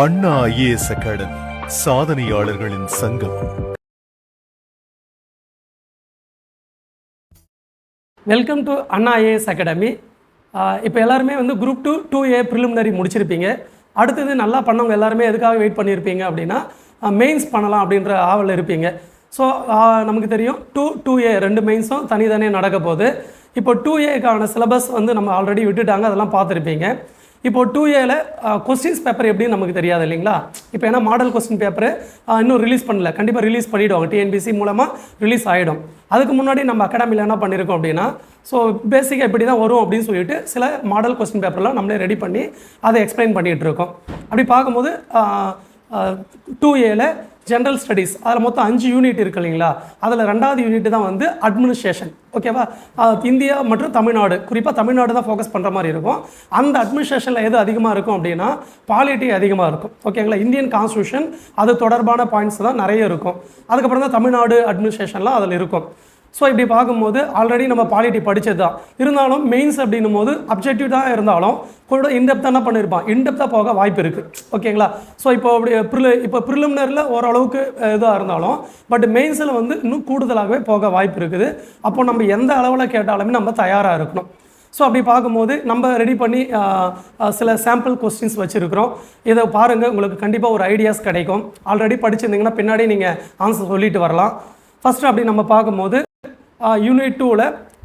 அண்ணா IAS academy சாதனையாளர்களின் சங்கம். Welcome to Anna IAS academy. இப்போ எல்லாருமே குரூப் 2A ப்ரிலிமினரி முடிச்சிருப்பீங்க. அடுத்தது நல்லா பண்ணவங்க எல்லாருமே எதுக்காக வெயிட் பண்ணியிருப்பீங்க அப்படின்னா மெயின்ஸ் பண்ணலாம் அப்படின்ற ஆவல் இருப்பீங்க. ஸோ நமக்கு தெரியும் 2A ரெண்டு மெயின்ஸும் தனித்தனியாக நடக்க போகுது. இப்போ 2Aக்கான சிலபஸ் நம்ம ஆல்ரெடி விட்டுட்டாங்க, அதெல்லாம் பார்த்துருப்பீங்க. இப்போ 2Aல கொஸ்டின்ஸ் பேப்பர் எப்படின்னு நமக்கு தெரியாது இல்லைங்களா. இப்போ ஏன்னா மாடல் கொஸ்டின் பேப்பரு இன்னும் ரிலீஸ் பண்ணல, கண்டிப்பாக ரிலீஸ் பண்ணிவிடுவாங்க, டிஎன்பிசி மூலமாக ரிலீஸ் ஆகிடும். அதுக்கு முன்னாடி நம்ம அகாடமியில் என்ன பண்ணியிருக்கோம் அப்படின்னா, ஸோ பேசிக்காக இப்படி தான் வரும் அப்படின்னு சொல்லிட்டு சில மாடல் கொஸ்டின் பேப்பர்லாம் நம்மளே ரெடி பண்ணி அதை எக்ஸ்பிளைன் பண்ணிகிட்டு இருக்கோம். அப்படி பார்க்கும்போது 2Aல ஜென்ரல் ஸ்டடீஸ் அதில் மொத்தம் 5 யூனிட் இருக்குது இல்லைங்களா. அதில் 2வது யூனிட் தான் அட்மினிஸ்ட்ரேஷன். ஓகேவா, இந்தியா மற்றும் தமிழ்நாடு, குறிப்பாக தமிழ்நாடு தான் ஃபோக்கஸ் பண்ணுற மாதிரி இருக்கும். அந்த அட்மினிஸ்ட்ரேஷனில் எது அதிகமாக இருக்கும் அப்படின்னா பாலிட்டி அதிகமாக இருக்கும். ஓகேங்களா, இந்தியன் கான்ஸ்டியூஷன் அது தொடர்பான பாயிண்ட்ஸ் தான் நிறைய இருக்கும். அதுக்கப்புறம் தான் தமிழ்நாடு அட்மினிஸ்ட்ரேஷன்லாம் அதில் இருக்கும். ஸோ இப்படி பார்க்கும்போது ஆல்ரெடி நம்ம பாலிட்டி படித்தது தான் இருந்தாலும் மெயின்ஸ் அப்படின்னும் போது அப்ஜெக்டிவ் தான் இருந்தாலும் கூட இன்டெப்த்தாக என்ன பண்ணியிருப்பான், இன்டெப்த்தாக போக வாய்ப்பு இருக்குது. ஓகேங்களா, ஸோ இப்போ இப்போ ப்ரிலிமினரியில் ஓரளவுக்கு இதாக இருந்தாலும் பட் மெயின்ஸில் இன்னும் கூடுதலாகவே போக வாய்ப்பு இருக்குது. அப்போ நம்ம எந்த அளவில் கேட்டாலுமே நம்ம தயாராக இருக்கணும். ஸோ அப்படி பார்க்கும்போது நம்ம ரெடி பண்ணி சில சாம்பிள் கொஸ்டின்ஸ் வச்சுருக்கிறோம். இதை பாருங்கள், உங்களுக்கு கண்டிப்பாக ஒரு ஐடியாஸ் கிடைக்கும். ஆல்ரெடி படிச்சிருந்தீங்கன்னா பின்னாடி நீங்கள் ஆன்சர் சொல்லிட்டு வரலாம். ஃபஸ்ட்டு அப்படி நம்ம பார்க்கும்போது யூனிட் 2ல்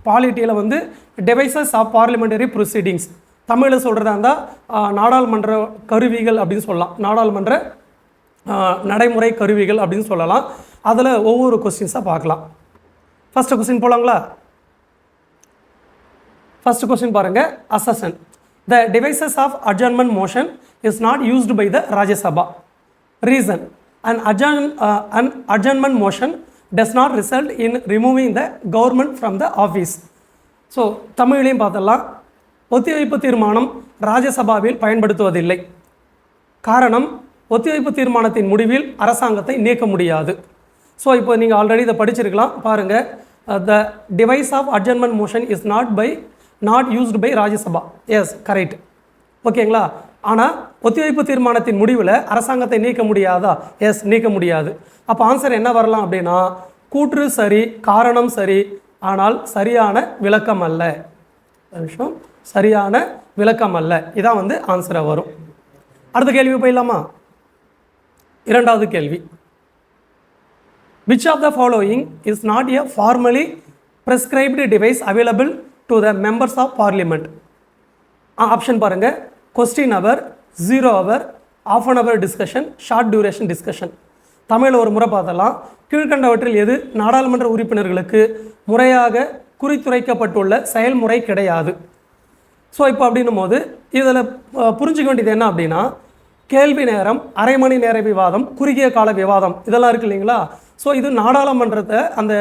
பாலிட்டியில் டிவைசஸ் ஆஃப் பார்லிமெண்டரி ப்ரொசீடிங்ஸ், தமிழில் சொல்கிறதா இருந்தால் நாடாளுமன்ற கருவிகள் அப்படின்னு சொல்லலாம், நாடாளுமன்ற நடைமுறை கருவிகள் அப்படின்னு சொல்லலாம். அதில் ஒவ்வொரு கொஸ்டின்ஸாக பார்க்கலாம். First question போகலாங்களா. ஃபஸ்ட்டு கொஸ்டின் பாருங்கள், அசஷன். த devices of adjournment motion is not used by the Rajya Sabha. Reason, an adjournment motion does not result in removing the government from the office. So தமிழ்லையும் பார்த்தலாம், ஒத்திவைப்பு தீர்மானம் ராஜ்யசபாவில் பயன்படுத்துவதில்லை. காரணம், ஒத்திவைப்பு தீர்மானத்தின் முடிவில் அரசாங்கத்தை நீக்க முடியாது. ஸோ இப்போ நீங்கள் ஆல்ரெடி இதை படிச்சிருக்கலாம். பாருங்கள், த device of adjournment motion is not used by Rajya Sabha. S, correct. ஓகேங்களா, ஆனால் ஒத்திவைப்பு தீர்மானத்தின் முடிவில் அரசாங்கத்தை நீக்க முடியாதா? எஸ், நீக்க முடியாது. அப்போ ஆன்சர் என்ன வரலாம் அப்படின்னா கூற்று சரி, காரணம் சரி, ஆனால் சரியான விளக்கம் அல்ல. விஷயம் சரியான விளக்கம் அல்ல, இதான் ஆன்சராக வரும். அடுத்த கேள்வி போயிடலாமா. 2வது கேள்வி, which of the following is not a formally prescribed device available to the members of parliament? Option பாருங்கள், question hour, 0 hour, ½ an hour discussion, short duration discussion. தமிழில் ஒரு முறை பார்த்தலாம். கீழ்கண்டவற்றில் எது நாடாளுமன்ற உறுப்பினர்களுக்கு முறையாக குறித்துரைக்கப்பட்டுள்ள செயல்முறை கிடையாது? ஸோ இப்போ அப்படின்னும் போது இதில் புரிஞ்சுக்க வேண்டியது என்ன அப்படின்னா, கேள்வி நேரம், அரை மணி நேர விவாதம், குறுகிய கால விவாதம், இதெல்லாம் இருக்குது இல்லைங்களா. ஸோ இது நாடாளுமன்றத்தை அந்த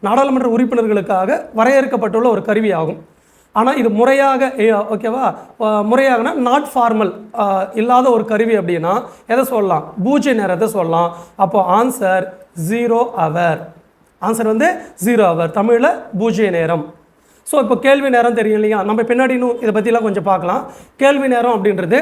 நாடாளுமன்ற உறுப்பினர்களுக்காக வரையறுக்கப்பட்டுள்ள ஒரு கருவி ஆகும். ஆனால் இது முறையாக, ஓகேவா, முறையாகனா நாட் ஃபார்மல் இல்லாத ஒரு கருவி அப்படின்னா எதை சொல்லலாம், பூஜ்ய நேரத்தை சொல்லலாம். அப்போ ஆன்சர் 0 hour. ஆன்சர் 0 hour, தமிழில் பூஜ்ய நேரம். ஸோ இப்போ கேள்வி நேரம் தெரியும் இல்லையா, நம்ம பின்னாடி இன்னும் இதை பற்றிலாம் கொஞ்சம் பார்க்கலாம். கேள்வி நேரம் அப்படின்றது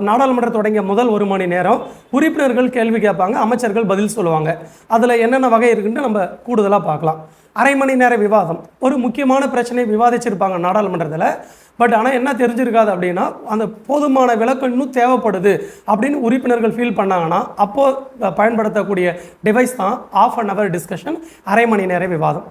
நாடாளுமன்றம் தொடங்கிய முதல் 1 மணி நேரம் உறுப்பினர்கள் கேள்வி கேட்பாங்க, அமைச்சர்கள் பதில் சொல்லுவாங்க. அதில் என்னென்ன வகை இருக்குன்னு நம்ம கூடுதலாக பார்க்கலாம். அரை மணி நேர விவாதம், ஒரு முக்கியமான பிரச்சனையை விவாதிச்சிருப்பாங்க நாடாளுமன்றத்தில். பட் ஆனால் என்ன தெரிஞ்சிருக்காது அப்படின்னா அந்த போதுமான விளக்கம் இன்னும் தேவைப்படுது அப்படின்னு உறுப்பினர்கள் ஃபீல் பண்ணாங்கன்னா அப்போது பயன்படுத்தக்கூடிய டிவைஸ் தான் ½ an hour டிஸ்கஷன், அரை மணி நேர விவாதம்.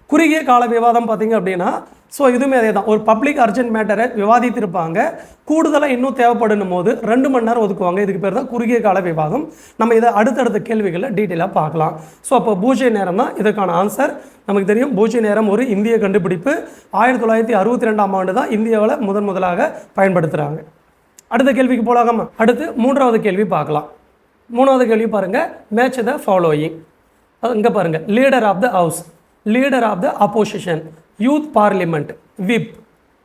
குறுகிய கால விவாதம் பார்த்திங்க அப்படின்னா ஸோ இதுவுமே அதே தான், ஒரு பப்ளிக் அர்ஜென்ட் மேட்டரை விவாதித்திருப்பாங்க, கூடுதலாக இன்னும் தேவைப்படும் போது 2 மணி நேரம் ஒதுக்குவாங்க. இதுக்கு பேர் தான் குறுகிய கால விவாதம். நம்ம இதை அடுத்தடுத்த கேள்விகளை டீட்டெயிலாக பார்க்கலாம். ஸோ அப்போ பூஜ்ய நேரம் தான் இதுக்கான ஆன்சர். நமக்கு தெரியும் பூஜ்ய நேரம் ஒரு இந்திய கண்டுபிடிப்பு. 1962ஆம் ஆண்டு தான் இந்தியாவில் முதலாக பயன்படுத்துகிறாங்க. அடுத்த கேள்விக்கு போகலாமா. அடுத்து 3வது கேள்வி பார்க்கலாம். 3வது கேள்வி பாருங்கள், மேட்ச் த ஃபாலோயிங். இங்கே பாருங்கள், leader of the house, leader of the opposition, youth parliament, whip.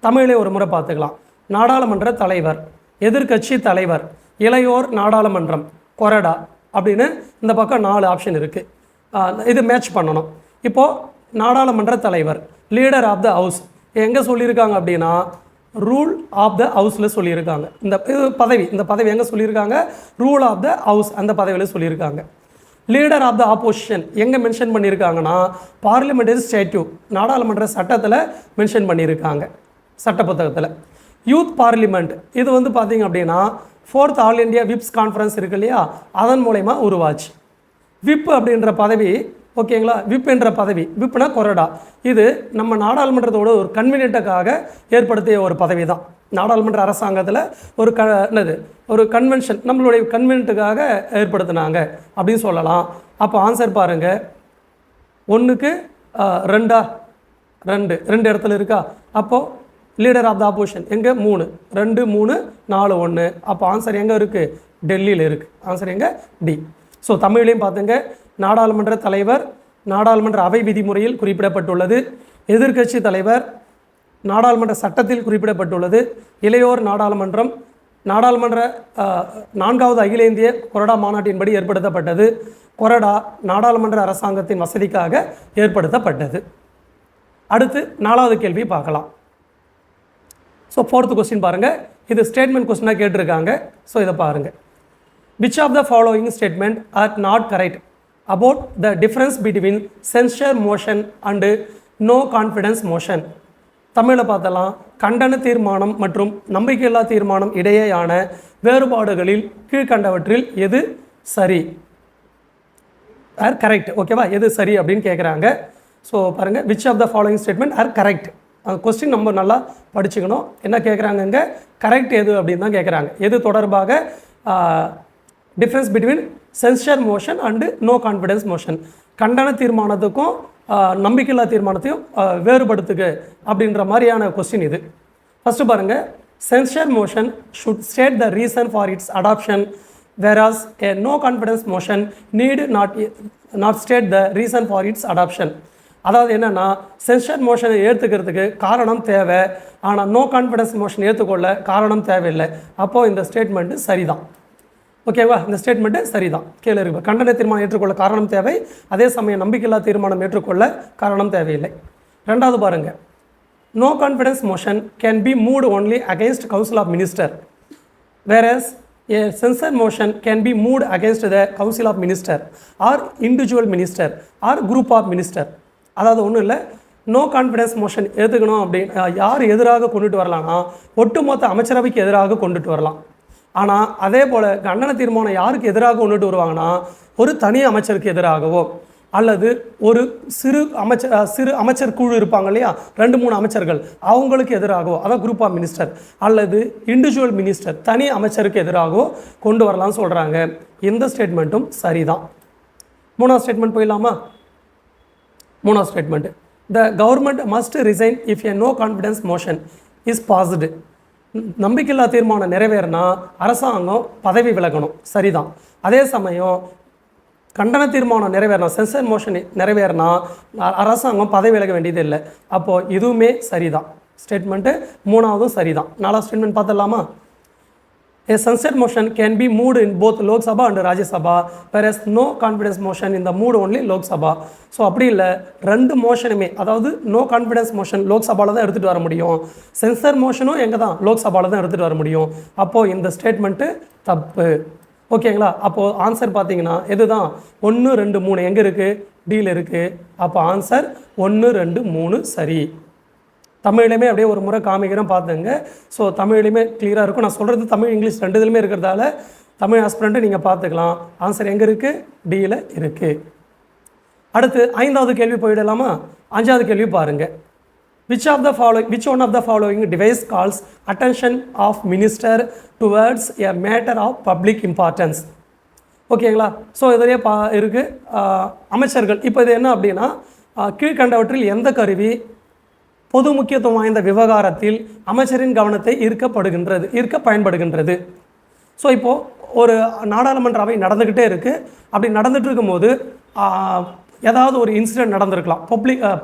தமிழே ஒரு முறை பார்த்துக்கலாம். நாடாளுமன்ற தலைவர், எதிர்கட்சி தலைவர், இளையோர் நாடாளுமன்றம், கொறடா அப்படின்னு இந்த பக்கம் 4 ஆப்ஷன் இருக்குது. இது மேட்ச் பண்ணணும். இப்போது நாடாளுமன்ற தலைவர், லீடர் ஆஃப் த ஹவுஸ் எங்கே சொல்லியிருக்காங்க அப்படின்னா ரூல் ஆஃப் த ஹவுஸில் சொல்லியிருக்காங்க. இந்த பதவி எங்கே சொல்லியிருக்காங்க? ரூல் ஆஃப் த ஹவுஸ் அந்த பதவியில் சொல்லியிருக்காங்க. லீடர் ஆஃப் த ஆப்போசிஷன் எங்கே மென்ஷன் பண்ணியிருக்காங்கன்னா பார்லிமெண்டரி ஸ்டேட்யூட் நாடாளுமன்ற சட்டத்தில் மென்ஷன் பண்ணியிருக்காங்க, சட்ட புத்தகத்தில். யூத் பார்லிமெண்ட் இது வந்து பார்த்திங்க அப்படின்னா 4th ஆல் இண்டியா விப்ஸ் கான்ஃபரன்ஸ் இருக்கு இல்லையா, அதன் மூலயமா உருவாச்சு. விப் அப்படின்ற பதவி, ஓகேங்களா, விப் என்ற பதவி, விப்னா கொறடா, இது நம்ம நாடாளுமன்றத்தோட ஒரு கன்வீனியன்ட்டுக்காக ஏற்படுத்திய ஒரு பதவி தான். நாடாளுமன்ற அரசாங்கத்தில் ஒரு கன்வென்ஷன் நம்மளுடைய கன்வீனியன்ட்டுக்காக ஏற்படுத்தினாங்க அப்படின்னு சொல்லலாம். அப்போ ஆன்சர் பாருங்கள், 1க்கு 2 2 இடத்துல இருக்கா? அப்போது லீடர் ஆஃப் த ஆப்போசிஷன் எங்கே? 3 2 3 4 1. அப்போ ஆன்சர் எங்கே இருக்குது? டெல்லியில் இருக்குது. ஆன்சர் எங்கே? டி. ஸோ தமிழ்லையும் பார்த்துங்க, நாடாளுமன்ற தலைவர் நாடாளுமன்ற அவை விதிமுறையில் குறிப்பிடப்பட்டுள்ளது. எதிர்க்கட்சி தலைவர் நாடாளுமன்ற சட்டத்தில் குறிப்பிடப்பட்டுள்ளது. இளையோர் நாடாளுமன்றம் நாடாளுமன்ற 4வது அகில இந்திய கொறடா மாநாட்டின்படி ஏற்படுத்தப்பட்டது. கொறடா நாடாளுமன்ற அரசாங்கத்தின் வசதிக்காக ஏற்படுத்தப்பட்டது. அடுத்து 4வது கேள்வி பார்க்கலாம். ஸோ 4th கொஸ்டின் பாருங்கள், இது ஸ்டேட்மெண்ட் கொஸ்டினாக கேட்டிருக்காங்க. ஸோ இதை பாருங்கள். Which of the following statement are not correct about the difference between censure motion and no confidence motion? தமிழில் பார்த்தலாம், கண்டன தீர்மானம் மற்றும் நம்பிக்கையில்லா தீர்மானம் இடையேயான வேறுபாடுகளில் கீழ்கண்டவற்றில் எது சரி? ஆர் கரெக்ட், ஓகேவா? எது சரி அப்படின்னு கேட்குறாங்க. ஸோ பாருங்கள், which of the following statement are correct. அந்த கொஸ்டின் நம்ம நல்லா படிச்சுக்கணும். என்ன கேட்குறாங்கங்க? கரெக்ட் எது அப்படின்னு தான் கேட்குறாங்க. எது தொடர்பாக? Difference between censure motion and no confidence motion, கண்டன தீர்மானத்துக்கும் நம்பிக்கையில்லா தீர்மானத்தையும் வேறுபடுத்துக அப்படின்ற மாதிரியான கொஸ்டின் இது. ஃபஸ்ட்டு பாருங்கள், sensor motion should state the reason for it's adoption whereas a no confidence motion need not state the reason for its adoption. அதாவது என்னென்னா, sensor மோஷனை ஏற்றுக்கிறதுக்கு காரணம் தேவை, ஆனால் நோ கான்ஃபிடன்ஸ் மோஷன் ஏற்றுக்கொள்ள காரணம் தேவையில்லை. அப்போது இந்த ஸ்டேட்மெண்ட்டு சரிதான், ஓகேவா? இந்த ஸ்டேட்மெண்ட்டு சரிதான். கீழே இருக்கு, கண்டன தீர்மானம் ஏற்றுக்கொள்ள காரணம் தேவை, அதே சமயம் நம்பிக்கையில்லா தீர்மானம் ஏற்றுக்கொள்ள காரணம் தேவையில்லை. 2வது பாருங்கள், no confidence motion can be moved only against council of minister whereas a censure motion can be moved against the council of minister or individual minister or group of minister. அதாவது ஒன்றும் இல்லை, நோ கான்ஃபிடன்ஸ் மோஷன் ஏற்றுக்கணும் அப்படின்னு யார் எதிராக கொண்டுட்டு வரலாம்னா ஒட்டுமொத்த அமைச்சரவைக்கு எதிராக கொண்டுட்டு வரலாம். ஆனால் அதே போல் கண்டன தீர்மானம் யாருக்கு எதிராக கொண்டுட்டு வருவாங்கன்னா ஒரு தனி அமைச்சருக்கு எதிராகவோ அல்லது ஒரு சிறு அமைச்சர் குழு இருப்பாங்க இல்லையா, 2-3 அமைச்சர்கள், அவங்களுக்கு எதிராகவோ, அதான் குரூப் ஆஃப் மினிஸ்டர், அல்லது இண்டிவிஜுவல் மினிஸ்டர் தனி அமைச்சருக்கு எதிராகவோ கொண்டு வரலாம்னு சொல்கிறாங்க. இந்த ஸ்டேட்மெண்ட்டும் சரிதான். 3வது ஸ்டேட்மெண்ட் போயிடலாமா? 3வது statement, the government must resign if a no confidence motion is passed. நம்பிக்கையில்லா தீர்மானம் நிறைவேறினா அரசாங்கம் பதவி விலகணும், சரிதான். அதே சமயம் கண்டன தீர்மானம் நிறைவேறினா, சென்சர் மோஷன் நிறைவேறினா அரசாங்கம் பதவி விலக வேண்டியது இல்லை. அப்போது இதுவுமே சரிதான். ஸ்டேட்மெண்ட்டு 3வதும் சரிதான். 4வது ஸ்டேட்மெண்ட் பார்த்துடலாமா? A censure motion can be moved in both Lok Sabha and Rajya Sabha, whereas no confidence motion in the moved only Lok Sabha. So அப்படி இல்லை, 2 மோஷனுமே, அதாவது நோ கான்ஃபிடன்ஸ் மோஷன் லோக் சபாவில் தான் எடுத்துகிட்டு வர முடியும், சென்சர் மோஷனும் எங்கே தான் லோக் சபாவில் தான் எடுத்துகிட்டு வர முடியும். அப்போது இந்த ஸ்டேட்மெண்ட்டு தப்பு, ஓகேங்களா? அப்போது ஆன்சர் பார்த்தீங்கன்னா எது தான்? 1 2 3 எங்கே இருக்குது? டீல் இருக்குது. அப்போ ஆன்சர் 1 2 3 சரி. தமிழ்லையுமே அப்படியே ஒரு முறை காமிக்கிறேன் பார்த்துங்க. ஸோ தமிழ்லையுமே கிளியராக இருக்கும். நான் சொல்கிறது தமிழ் இங்கிலீஷ் 2 இதுலையுமே இருக்கிறதால தமிழ் ஆஸ்பிரண்ட்டு நீங்கள் பார்த்துக்கலாம். ஆன்சர் எங்கே இருக்குது? டியில் இருக்குது. அடுத்து 5வது கேள்வி போயிடலாமா? 5வது கேள்வி பாருங்கள். which one of the following device calls attention of minister towards a matter of public importance? ஓகேங்களா? ஸோ இதிலே இருக்குது அமைச்சர்கள். இப்போ இது என்ன அப்படின்னா, கீழ்கண்டவற்றில் எந்த கருவி பொது முக்கியத்துவம் வாய்ந்த விவகாரத்தில் அமைச்சரின் கவனத்தை ஈர்க்க பயன்படுகின்றது? ஸோ இப்போது ஒரு நாடாளுமன்ற அவை நடந்துக்கிட்டே இருக்குது. அப்படி நடந்துகிட்டு இருக்கும்போது ஏதாவது ஒரு இன்சிடென்ட் நடந்திருக்கலாம்,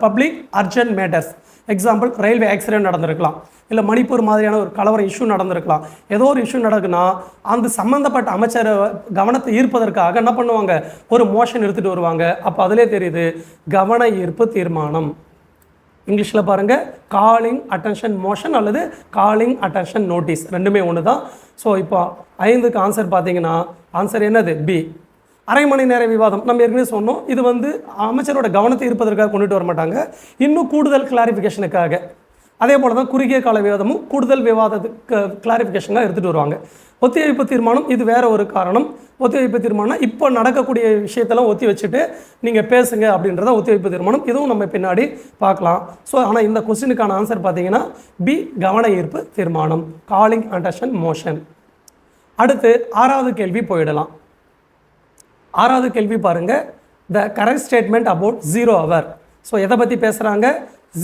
public urgent matters, example railway accident நடந்திருக்கலாம், இல்லை மணிப்பூர் மாதிரியான ஒரு கலவர இஷ்யூ நடந்திருக்கலாம். ஏதோ ஒரு இஷ்யூ நடக்குன்னா அந்த சம்மந்தப்பட்ட அமைச்சரை கவனத்தை ஈர்ப்பதற்காக என்ன பண்ணுவாங்க? ஒரு மோஷன் எடுத்துகிட்டு வருவாங்க. அப்போ அதிலே தெரியுது கவன ஈர்ப்பு தீர்மானம். இங்கிலீஷில் பாருங்கள் காலிங் அட்டென்ஷன் மோஷன் அல்லது காலிங் அட்டென்ஷன் நோட்டீஸ், ரெண்டுமே ஒன்று தான். ஸோ இப்போ 5க்கு ஆன்சர் பார்த்தீங்கன்னா ஆன்சர் என்னது? பி. அரை மணி நேர விவாதம் நம்ம ஏற்கனவே சொன்னோம். இது வந்து அமைச்சரோட கவனத்தை ஈர்ப்பதற்காக கொண்டுட்டு வர மாட்டாங்க, இன்னும் கூடுதல் கிளாரிஃபிகேஷனுக்காக. அதே போல் தான் குறுகிய கால விவாதமும் கூடுதல் விவாதத்துக்கு கிளாரிஃபிகேஷனாக எடுத்துகிட்டு வருவாங்க. ஒத்திவைப்பு தீர்மானம் இது வேறு ஒரு காரணம். ஒத்திவைப்பு தீர்மானம் இப்போ நடக்கக்கூடிய விஷயத்தெல்லாம் ஒத்தி வச்சுட்டு நீங்கள் பேசுங்க அப்படின்றத ஒத்திவைப்பு தீர்மானம். இதுவும் நம்ம பின்னாடி பார்க்கலாம். ஸோ ஆனால் இந்த கொஸ்டினுக்கான ஆன்சர் பார்த்தீங்கன்னா பி, கவன ஈர்ப்பு தீர்மானம், காலிங் அட்டென்ஷன் மோஷன். அடுத்து 6வது கேள்வி போயிடலாம். 6வது கேள்வி பாருங்கள், த correct statement about 0 hour. So எதை பற்றி பேசுகிறாங்க?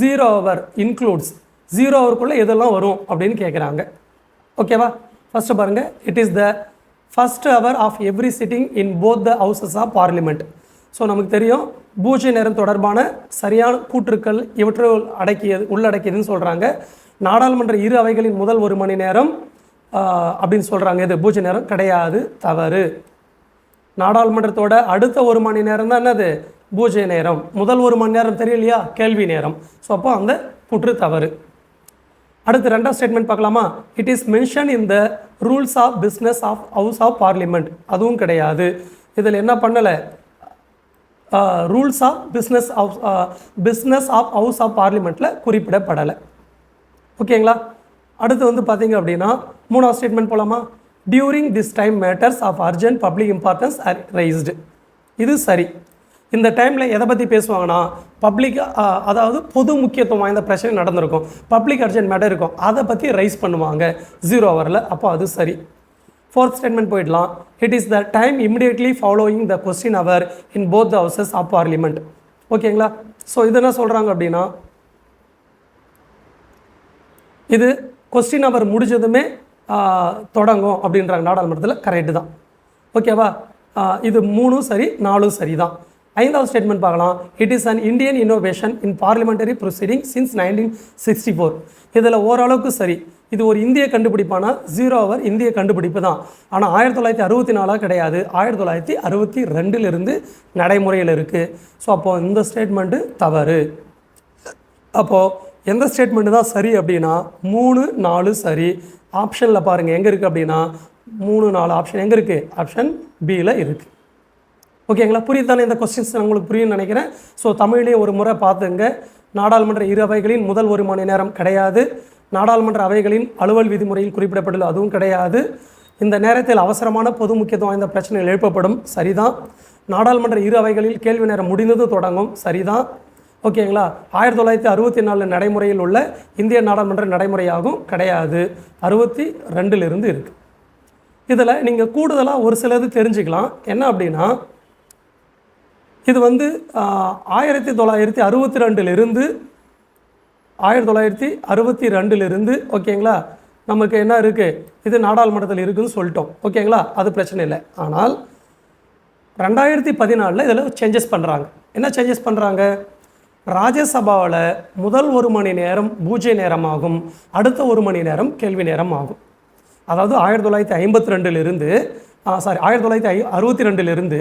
0 hour இன்க்ளூட்ஸ், 0 hourக்குள்ளே எதெல்லாம் வரும் அப்படின்னு கேட்குறாங்க. ஓகேவா? ஃபஸ்ட்டு பாருங்கள், it is the first hour of every sitting in both the houses of parliament. So நமக்கு தெரியும் பூஜ்ய நேரம் தொடர்பான சரியான கூற்றுக்கள் இவற்றை உள்ளடக்கியதுன்னு சொல்கிறாங்க. நாடாளுமன்ற இரு அவைகளின் முதல் 1 மணி நேரம் அப்படின்னு சொல்கிறாங்க. இது பூஜ்ய நேரம் கிடையாது, தவறு. நாடாளுமன்றத்தோட அடுத்த 1 மணி நேரம் தான் என்னது? பூஜ்ய நேரம். முதல் 1 மணி நேரம் தெரியலையா? கேள்வி நேரம். ஸோ அப்போ அந்த கூற்று தவறு. அடுத்து 2வது ஸ்டேட்மெண்ட் பார்க்கலாமா? It is mention in the rules of business of house of parliament. அதுவும் கிடையாது. இதில் என்ன பண்ணலை? Rules of business of house of பார்லிமெண்ட்டில் குறிப்பிடப்படலை. ஓகேங்களா? அடுத்து வந்து பார்த்தீங்க அப்படின்னா 3வது ஸ்டேட்மெண்ட் போகலாமா? During this time matters of urgent public importance are raised. இது சரி. இந்த டைமில் எதை பற்றி பேசுவாங்கன்னா பப்ளிக், அதாவது பொது முக்கியத்துவம் வாய்ந்த பிரச்சனை நடந்திருக்கும், பப்ளிக் அர்ஜென்ட் மேட்டர் இருக்கும், அதை பற்றி ரைஸ் பண்ணுவாங்க 0 hourல. அப்போ அது சரி. 4th ஸ்டேட்மெண்ட் போயிடலாம். It is the time immediately following the question hour in both the houses of parliament. ஓகேங்களா? ஸோ இது என்ன சொல்கிறாங்க அப்படின்னா இது கொஸ்டின் அவர் முடிஞ்சதுமே தொடங்கும் அப்படின்றாங்க நாடாளுமன்றத்தில். கரெக்டு தான். ஓகேவா? இது 3 சரி, 4 சரி தான். 5வது ஸ்டேட்மெண்ட் பார்க்கலாம். It is an Indian innovation in parliamentary proceeding since 1964. இதில் ஓரளவுக்கு சரி. இது ஒரு இந்திய கண்டுபிடிப்பான 0 hour இந்திய கண்டுபிடிப்பு தான். ஆனால் 1964 கிடையாது, 1962 நடைமுறையில் இருக்குது. ஸோ அப்போது இந்த ஸ்டேட்மெண்ட்டு தவறு. அப்போது எந்த ஸ்டேட்மெண்ட்டு தான் சரி அப்படின்னா 3, 4 சரி. ஆப்ஷனில் பாருங்கள் எங்கே இருக்குது அப்படின்னா 3, 4 ஆப்ஷன் எங்கே இருக்குது? ஆப்ஷன் பியில் இருக்குது. ஓகேங்களா? புரியுது தானே? இந்த கொஸ்டின்ஸ் உங்களுக்கு புரியும்னு நினைக்கிறேன். ஸோ தமிழ்லேயே ஒரு முறை பார்த்துங்க. நாடாளுமன்ற இரு அவைகளின் முதல் 1 மணி நேரம் கிடையாது. நாடாளுமன்ற அவைகளின் அலுவல் விதிமுறையில் குறிப்பிடப்படல, அதுவும் கிடையாது. இந்த நேரத்தில் அவசரமான பொது முக்கியத்துவம் வாய்ந்த பிரச்சனைகள் எழுப்பப்படும், சரிதான். நாடாளுமன்ற இரு அவைகளில் கேள்வி நேரம் முடிந்தது தொடங்கும், சரிதான். ஓகேங்களா? 1964 நடைமுறையில் உள்ள இந்திய நாடாளுமன்ற நடைமுறையாகும், கிடையாது. 62 இருக்குது. இதில் நீங்கள் கூடுதலாக ஒரு சிலது தெரிஞ்சுக்கலாம். என்ன அப்படின்னா இது வந்து 1962 ஓகேங்களா நமக்கு என்ன இருக்குது? இது நாடாளுமன்றத்தில் இருக்குதுன்னு சொல்லிட்டோம். ஓகேங்களா? அது பிரச்சனை இல்லை. ஆனால் 2014 இதில் சேஞ்சஸ் பண்ணுறாங்க. என்ன சேஞ்சஸ் பண்ணுறாங்க? ராஜ்யசபாவில் முதல் 1 மணி நேரம் பூஜ்ய நேரமாகும், அடுத்த 1 மணி நேரம் கேள்வி நேரம் ஆகும். அதாவது 1962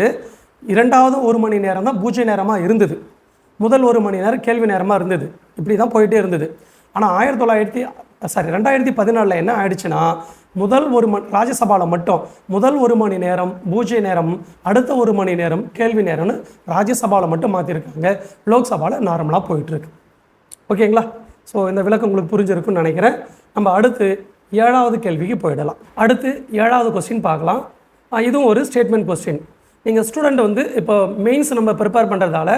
இரண்டாவது 1 மணி நேரம் தான் பூஜ்ய நேரமாக இருந்தது, முதல் 1 மணி நேரம் கேள்வி நேரமாக இருந்தது. இப்படி தான் போயிட்டே இருந்தது. ஆனால் 2014 என்ன ஆயிடுச்சுன்னா முதல் ராஜ்யசபாவில் மட்டும் முதல் 1 மணி நேரம் பூஜ்ய நேரம், அடுத்த 1 மணி நேரம் கேள்வி நேரம்னு ராஜ்யசபாவில் மட்டும் மாற்றிருக்காங்க. லோக்சபாவில் நார்மலாக போயிட்டுருக்கு. ஓகேங்களா? ஸோ இந்த விளக்கம் உங்களுக்கு புரிஞ்சிருக்குன்னு நினைக்கிறேன். நம்ம அடுத்து 7வது கேள்விக்கு போயிடலாம். அடுத்து 7வது கொஸ்டின் பார்க்கலாம். இதுவும் ஒரு ஸ்டேட்மெண்ட் கொஸ்டின். நீங்கள் ஸ்டூடெண்ட் வந்து இப்போ மெயின்ஸ் நம்ம ப்ரிப்பேர் பண்ணுறதால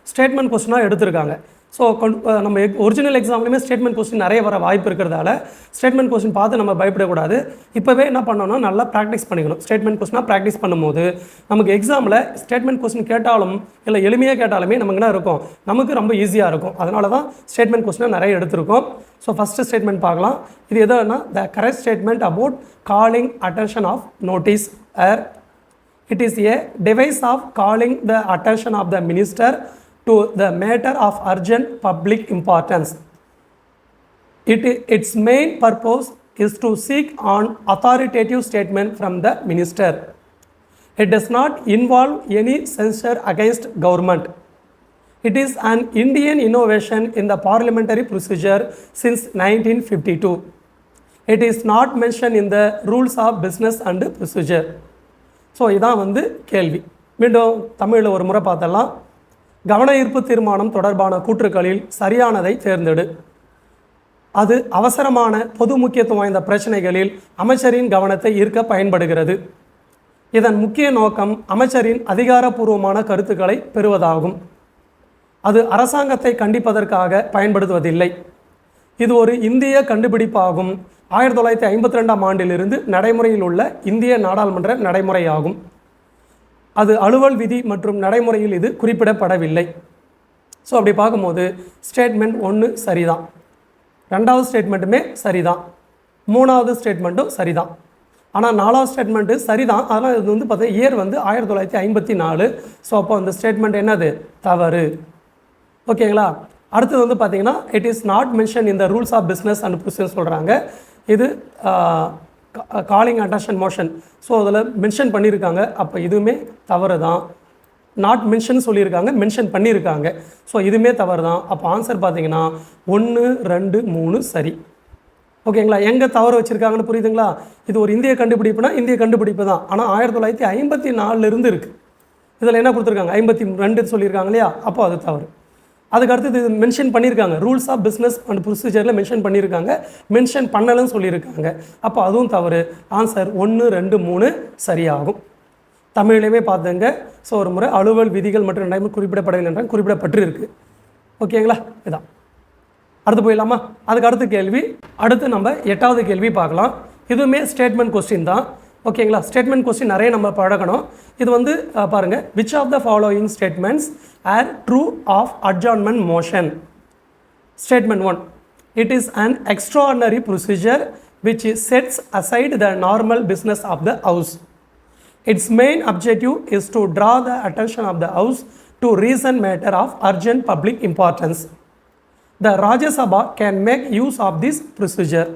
ஸ்டேட்மெண்ட் கொஸ்டினாக எடுத்திருக்காங்க. ஸோ நம்ம ஒரிஜினல் எக்ஸாம்லேயுமே ஸ்டேட்மெண்ட் கொஸ்டின் நிறைய வர வாய்ப்பு இருக்கிறதால ஸ்டேட்மெண்ட் கொஸ்டின் பார்த்து நம்ம பயப்படக்கூடாது. இப்போவே என்ன பண்ணணும்னா நல்லா ப்ராக்டிஸ் பண்ணிக்கணும். ஸ்டேட்மெண்ட் கொஸ்டினாக ப்ராக்டிஸ் பண்ணும்போது நமக்கு எக்ஸாமில் ஸ்டேட்மெண்ட் கொஸ்டின் கேட்டாலும் இல்லை எளிமையாக கேட்டாலுமே நமக்கு என்ன இருக்கும்? நமக்கு ரொம்ப ஈஸியாக இருக்கும். அதனால தான் ஸ்டேட்மெண்ட் கொஸ்டினாக நிறைய எடுத்திருக்கோம். ஸோ ஃபஸ்ட்டு ஸ்டேட்மெண்ட் பார்க்கலாம். இது எதுனா the correct statement about calling attention of notice or it is a device of calling the attention of the minister to the matter of urgent public importance. Its main purpose is to seek an authoritative statement from the minister. It does not involve any censure against government. It is an Indian innovation in the parliamentary procedure since 1952. It is not mentioned in the rules of business and procedure. So இதான் வந்து கேள்வி. மீண்டும் தமிழில் ஒரு முறை பார்த்தலாம். கவன ஈர்ப்பு தீர்மானம் தொடர்பான கூற்றுக்களில் சரியானதை தேர்ந்தெடு. அது அவசரமான பொது முக்கியத்துவம் வாய்ந்த பிரச்சனைகளில் அமைச்சரின் கவனத்தை ஈர்க்க பயன்படுகிறது. இதன் முக்கிய நோக்கம் அமைச்சரின் அதிகாரப்பூர்வமான கருத்துக்களை பெறுவதாகும். அது அரசாங்கத்தை கண்டிப்பதற்காக பயன்படுத்துவதில்லை. இது ஒரு இந்திய கண்டுபிடிப்பாகும். 1952ஆம் ஆண்டிலிருந்து நடைமுறையில் உள்ள இந்திய நாடாளுமன்ற நடைமுறையாகும். அது அலுவல் விதி மற்றும் நடைமுறையில் இது குறிப்பிடப்படவில்லை. ஸோ அப்படி பார்க்கும்போது ஸ்டேட்மெண்ட் 1 சரிதான், 2வது ஸ்டேட்மெண்ட்டுமே சரிதான், 3வது ஸ்டேட்மெண்ட்டும் சரிதான். ஆனால் 4வது ஸ்டேட்மெண்ட்டு சரிதான். அதனால் இது வந்து பார்த்தா இயர் வந்து 1954. ஸோ அப்போ அந்த ஸ்டேட்மெண்ட் என்னது? தவறு. ஓகேங்களா? அடுத்தது வந்து பார்த்தீங்கன்னா இட் இஸ் நாட் மென்ஷன் இந்த rules of business and procedure சொல்கிறாங்க. இது காலிங் அட்டென்ஷன் மோஷன். ஸோ அதில் மென்ஷன் பண்ணியிருக்காங்க. அப்போ இதுவுமே தவறு தான். நாட் மென்ஷன் சொல்லியிருக்காங்க, மென்ஷன் பண்ணியிருக்காங்க. ஸோ இதுவுமே தவறு தான். அப்போ ஆன்சர் பார்த்தீங்கன்னா 1, 2, 3 சரி. ஓகேங்களா? எங்கே தவறு வச்சுருக்காங்கன்னு புரியுதுங்களா? இது ஒரு இந்திய கண்டுபிடிப்புனா இந்திய கண்டுபிடிப்பு தான். ஆனால் 1954 இருக்குது. இதில் என்ன கொடுத்துருக்காங்க? 52 சொல்லியிருக்காங்க இல்லையா? அப்போ அது தவறு. அதுக்கு அடுத்தது இது மென்ஷன் பண்ணியிருக்காங்க, ரூல்ஸ் ஆஃப் பிஸ்னஸ் அண்ட் ப்ரொசீஜரில் மென்ஷன் பண்ணியிருக்காங்க, மென்ஷன் பண்ணலன்னு சொல்லியிருக்காங்க. அப்போ அதுவும் தவறு. ஆன்சர் 1, 2, 3 சரியாகும். தமிழிலேயே பார்த்துங்க. ஸோ ஒரு முறை அலுவல் விதிகள் மற்றும் நடைமுறை குறிப்பிடப்படவில்லை என்றால் குறிப்பிடப்பட்டிருக்கு. ஓகேங்களா? இதான். அடுத்து போயிடலாமா? அதுக்கு அடுத்த கேள்வி. அடுத்து நம்ம 8வது கேள்வி பார்க்கலாம். இதுவுமே ஸ்டேட்மெண்ட் கொஸ்டின் தான். ஓகேங்களா? ஸ்டேட்மெண்ட் கொஸ்டின் நிறைய நம்ம பழகணும். இது வந்து பாருங்கள், which of the following statements are true of adjournment motion? Statement 1, it is an extraordinary procedure which sets aside the normal business of the house. Its main objective is to draw the attention of the house to recent matter of urgent public importance. The Rajya Sabha can make use of this procedure.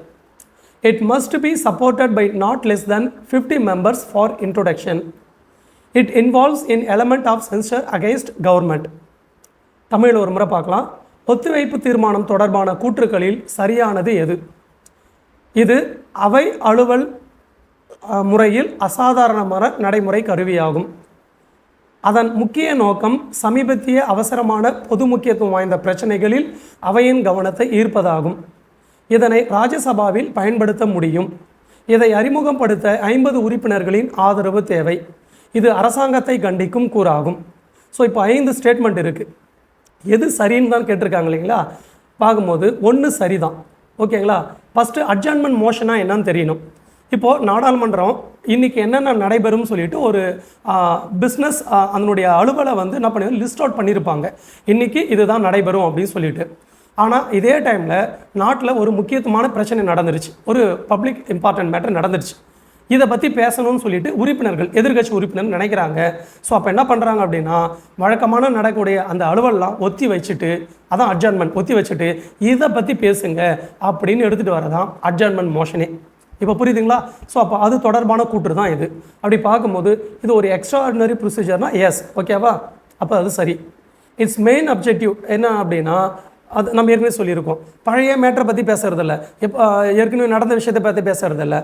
It must be supported by not less than 50 members for introduction. It involves an element of censure against government. தமிழில் ஒரு முறை பார்க்கலாம். ஒத்திவைப்பு தீர்மானம் தொடர்பான கூற்றுக்களில் சரியானது எது? இது அவை அலுவல் முறையில் அசாதாரணமான நடைமுறை கருவியாகும். அதன் முக்கிய நோக்கம் சமீபத்திய அவசரமான பொது முக்கியத்துவம் வாய்ந்த பிரச்சனைகளில் அவையின் கவனத்தை ஈர்ப்பதாகும். இதனை ராஜ்யசபாவில் பயன்படுத்த முடியும். இதை அறிமுகப்படுத்த 50 உறுப்பினர்களின் ஆதரவு தேவை. இது அரசாங்கத்தை கண்டிக்கும் கூறாகும். ஸோ இப்போ 5 ஸ்டேட்மெண்ட் இருக்குது. எது சரின்னு தான் கேட்டிருக்காங்க இல்லைங்களா? பார்க்கும்போது 1 சரிதான். ஓகேங்களா? ஃபஸ்ட்டு அட்ஜார்ன்மெண்ட் மோஷனாக என்னன்னு தெரியணும். இப்போது நாடாளுமன்றம் இன்றைக்கி என்னென்ன நடைபெறும் சொல்லிட்டு ஒரு பிஸ்னஸ் அதனுடைய அலுவலை வந்து என்ன பண்ணி லிஸ்ட் அவுட் பண்ணியிருப்பாங்க. இன்றைக்கி இதுதான் நடைபெறும் அப்படின்னு சொல்லிட்டு. ஆனால் இதே டைமில் நாட்டில் ஒரு முக்கியத்துவமான பிரச்சனை நடந்துருச்சு, ஒரு பப்ளிக் இம்பார்ட்டன்ட் மேட்டர் நடந்துருச்சு. இதை பற்றி பேசணும்னு சொல்லிட்டு உறுப்பினர்கள், எதிர்கட்சி உறுப்பினர் நினைக்கிறாங்க. ஸோ அப்போ என்ன பண்ணுறாங்க அப்படின்னா, வழக்கமான நடக்கக்கூடிய அந்த அலுவலாம் ஒத்தி வச்சுட்டு, அதான் அட்ஜார்ன்மெண்ட், ஒத்தி வச்சுட்டு இதை பற்றி பேசுங்க அப்படின்னு எடுத்துகிட்டு வரதான் அட்ஜார்ன்மெண்ட் மோஷனே. இப்போ புரியுதுங்களா? ஸோ அப்போ அது தொடர்பான கூற்று தான் இது. அப்படி பார்க்கும்போது இது ஒரு எக்ஸ்ட்ராடினரி ப்ரொசீஜர்னால் எஸ், ஓகேவா? அப்போ அது சரி. இட்ஸ் மெயின் அப்ஜெக்டிவ் என்ன அப்படின்னா, அது நம்ம ஏற்கனவே சொல்லியிருக்கோம், பழைய மேட்டரை பற்றி பேசுகிறதில்ல, இப்போ ஏற்கனவே நடந்த விஷயத்தை பற்றி பேசுகிறதில்ல,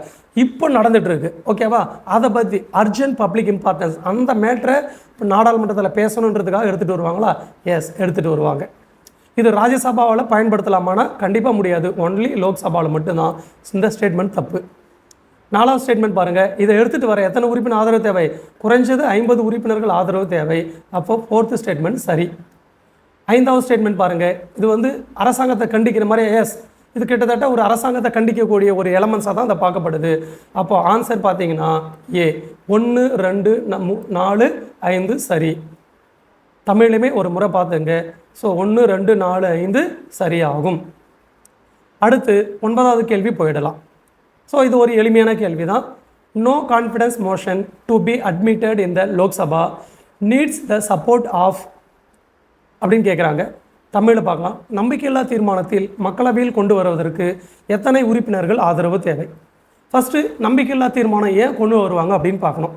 இப்போ நடந்துகிட்ருக்கு. ஓகேவா? அதை பற்றி அர்ஜென்ட் பப்ளிக் இம்பார்ட்டன்ஸ், அந்த மேட்டரை இப்போ நாடாளுமன்றத்தில் பேசணுன்றதுக்காக எடுத்துகிட்டு வருவாங்களா? எஸ், எடுத்துகிட்டு வருவாங்க. இது ராஜ்யசபாவில் பயன்படுத்தலாமானா கண்டிப்பாக முடியாது. ஒன்லி லோக்சபாவில் மட்டும்தான். இந்த ஸ்டேட்மெண்ட் தப்பு. 4வது ஸ்டேட்மெண்ட் பாருங்கள். இதை எடுத்துகிட்டு வர எத்தனை உறுப்பினர் ஆதரவு தேவை? குறைஞ்சது 50 உறுப்பினர்கள் ஆதரவு தேவை. அப்போ 4th ஸ்டேட்மெண்ட் சரி. 5வது ஸ்டேட்மெண்ட் பாருங்கள். இது வந்து அரசாங்கத்தை கண்டிக்கிற மாதிரி, எஸ், இது கிட்டத்தட்ட ஒரு அரசாங்கத்தை கண்டிக்கக்கூடிய ஒரு எலமெண்ட்ஸாக தான் அதை பார்க்கப்படுது. அப்போது ஆன்சர் பார்த்தீங்கன்னா ஏ. 1, 2, 4, 5 சரி. தமிழ்லையுமே ஒரு முறை பார்த்துங்க. ஸோ 1, 2, 4, 5 சரியாகும். அடுத்து 9வது கேள்வி போயிடலாம். ஸோ இது ஒரு எளிமையான கேள்வி தான். No confidence motion to be admitted in the Lok Sabha needs the support of அப்படின்னு கேட்குறாங்க. தமிழில் பார்க்கலாம். நம்பிக்கையில்லா தீர்மானத்தில் மக்களவையில் கொண்டு வருவதற்கு எத்தனை உறுப்பினர்கள் ஆதரவு தேவை? ஃபஸ்ட்டு நம்பிக்கையில்லா தீர்மானம் ஏன் கொண்டு வருவாங்க அப்படின்னு பார்க்கணும்.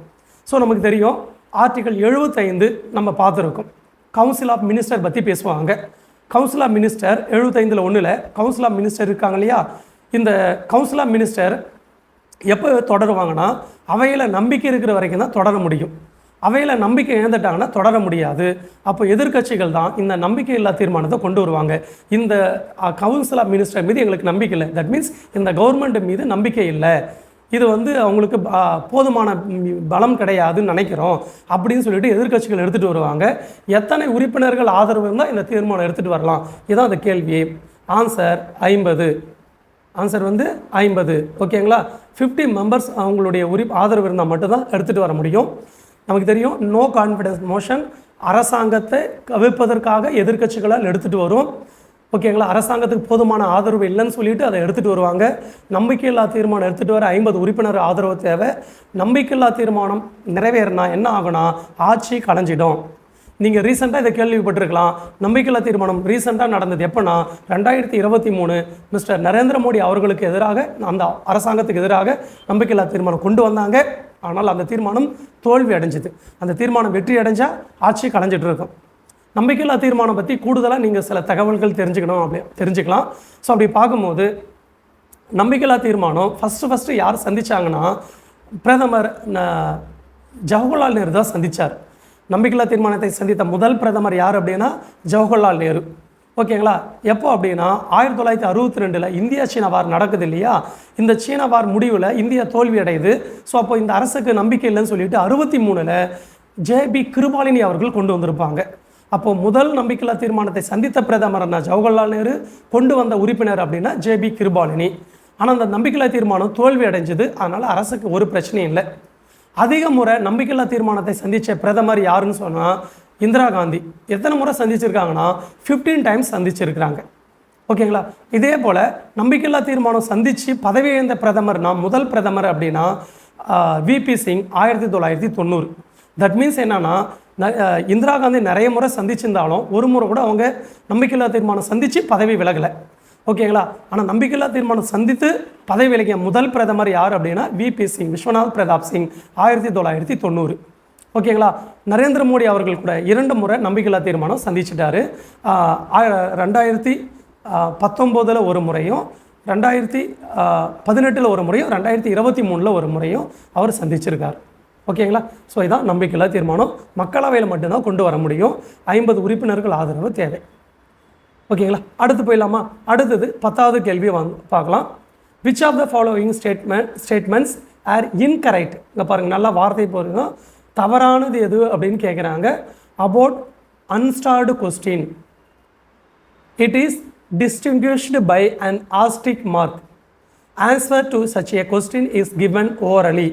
ஸோ நமக்கு தெரியும், ஆர்டிகல் 75 நம்ம பார்த்துருக்கோம். கவுன்சில் ஆஃப் மினிஸ்டர் பற்றி பேசுவாங்க. கவுன்சில் ஆஃப் மினிஸ்டர் 75ல் 1ல் கவுன்சில் ஆஃப் மினிஸ்டர் இருக்காங்க இல்லையா, இந்த கவுன்சில் ஆஃப் மினிஸ்டர் எப்போ தொடருவாங்கன்னா அவையில் நம்பிக்கை இருக்கிற வரைக்கும் தான் தொடர முடியும். அவையில் நம்பிக்கை இழந்துட்டாங்கன்னா தொடர முடியாது. அப்போ எதிர்க்கட்சிகள் தான் இந்த நம்பிக்கை இல்லா தீர்மானத்தை கொண்டு வருவாங்க. இந்த கவுன்சில் ஆஃப் மினிஸ்டர் மீது எங்களுக்கு நம்பிக்கை இல்லை, தட் மீன்ஸ் இந்த கவர்மெண்ட் மீது நம்பிக்கை இல்லை, இது அவங்களுக்கு போதுமான பலம் கிடையாதுன்னு நினைக்கிறோம் அப்படின்னு சொல்லிட்டு எதிர்க்கட்சிகள் எடுத்துகிட்டு வருவாங்க. எத்தனை உறுப்பினர்கள் ஆதரவு இருந்தால் இந்த தீர்மானம் எடுத்துகிட்டு வரலாம், இதுதான் அந்த கேள்வி. ஆன்சர் 50. ஆன்சர் 50. ஓகேங்களா? 50 மெம்பர்ஸ் அவங்களுடைய ஆதரவு இருந்தால் மட்டும்தான் எடுத்துகிட்டு வர முடியும். நமக்கு தெரியும், நோ கான்ஃபிடன்ஸ் மோஷன் அரசாங்கத்தை கவிழ்ப்பதற்காக எதிர்க்கட்சிகளால் எடுத்துகிட்டு வரும். ஓகேங்களா? அரசாங்கத்துக்கு போதுமான ஆதரவு இல்லைன்னு சொல்லிட்டு அதை எடுத்துகிட்டு வருவாங்க. நம்பிக்கையில்லா தீர்மானம் எடுத்துகிட்டு வர 50 உறுப்பினர் ஆதரவு தேவை. நம்பிக்கையில்லா தீர்மானம் நிறைவேறினா என்ன ஆகுனா ஆட்சி கலைஞ்சிடும். நீங்கள் ரீசெண்டாக இதை கேள்விப்பட்டிருக்கலாம். நம்பிக்கையில்லா தீர்மானம் ரீசெண்டாக நடந்தது எப்போனா 2023 மிஸ்டர் நரேந்திர மோடி அவர்களுக்கு எதிராக, அந்த அரசாங்கத்துக்கு எதிராக நம்பிக்கையில்லா தீர்மானம் கொண்டு வந்தாங்க. ஆனால் அந்த தீர்மானம் தோல்வி அடைஞ்சிது. அந்த தீர்மானம் வெற்றி அடைஞ்சால் ஆட்சி கலைஞ்சிட்டு இருக்கும். நம்பிக்கையில்லா தீர்மானம் பற்றி கூடுதலாக நீங்கள் சில தகவல்கள் தெரிஞ்சுக்கலாம். ஸோ அப்படி பார்க்கும்போது நம்பிக்கையில்லா தீர்மானம் ஃபஸ்ட்டு யார் சந்தித்தாங்கன்னா பிரதமர் ஜவஹர்லால் நேரு தான் சந்தித்தார். நம்பிக்கையில்லா தீர்மானத்தை சந்தித்த முதல் பிரதமர் யார் அப்படின்னா ஜவஹர்லால் நேரு. ஓகேங்களா? எப்போ அப்படின்னா 1962 இந்தியா சீனா வார் நடக்குது இல்லையா, இந்த சீனா வார் முடிவில் இந்தியா தோல்வி அடையுது. ஸோ அப்போ இந்த அரசுக்கு நம்பிக்கை இல்லைன்னு சொல்லிட்டு 63ல் ஜேபி கிருபாலினி அவர்கள் கொண்டு வந்திருப்பாங்க. அப்போது முதல் நம்பிக்கையில்லா தீர்மானத்தை சந்தித்த பிரதமர்னா ஜவஹர்லால் நேரு, கொண்டு வந்த உறுப்பினர் அப்படின்னா ஜேபி கிருபாலினி. ஆனால் அந்த நம்பிக்கையில்லா தீர்மானம் தோல்வி அடைஞ்சது. அதனால் அரசுக்கு ஒரு பிரச்சனையும் இல்லை. அதிக முறை நம்பிக்கையில்லா தீர்மானத்தை சந்தித்த பிரதமர் யாருன்னு சொன்னால் இந்திரா காந்தி. எத்தனை முறை சந்திச்சிருக்காங்கன்னா 15 டைம்ஸ் சந்திச்சிருக்கிறாங்க. ஓகேங்களா? இதே போல் நம்பிக்கையில்லா தீர்மானம் சந்தித்து பதவி இழந்த பிரதமர்னா முதல் பிரதமர் அப்படின்னா விபி சிங் 1990. தட் மீன்ஸ் என்னன்னா இந்திரா காந்தி நிறைய முறை சந்திச்சிருந்தாலும் ஒரு முறை கூட அவங்க நம்பிக்கையில்லா தீர்மானம் சந்தித்து பதவி விலகலை. ஓகேங்களா? ஆனால் நம்பிக்கையில்லா தீர்மானம் சந்தித்து பதவி விலகிய முதல் பிரதமர் யார் அப்படின்னா விபி சிங், விஸ்வநாத் பிரதாப் சிங் 1990. ஓகேங்களா? நரேந்திர மோடி அவர்கள் கூட 2 முறை நம்பிக்கையில்லா தீர்மானம் சந்திச்சிட்டாரு. 2019 ஒரு முறையும், 2018 ஒரு முறையும், 2023 ஒரு முறையும் அவர் சந்திச்சிருக்கார். ஓகேங்களா? ஸோ இதான் நம்பிக்கையில்லா தீர்மானம். மக்களவையில் மட்டும்தான் கொண்டு வர முடியும். 50 உறுப்பினர்கள் ஆதரவு தேவை. ஓகேங்களா? அடுத்து போயிடலாமா? அடுத்தது 10வது கேள்வி பார்க்கலாம். Which of the following statements are incorrect? இங்கே பாருங்கள், நல்லா வார்த்தை போடுங்க. தவறானது எது அப்படின்னு கேட்குறாங்க. About unstarred question, it is distinguished by an asterisk mark. Answer to such a question is given orally.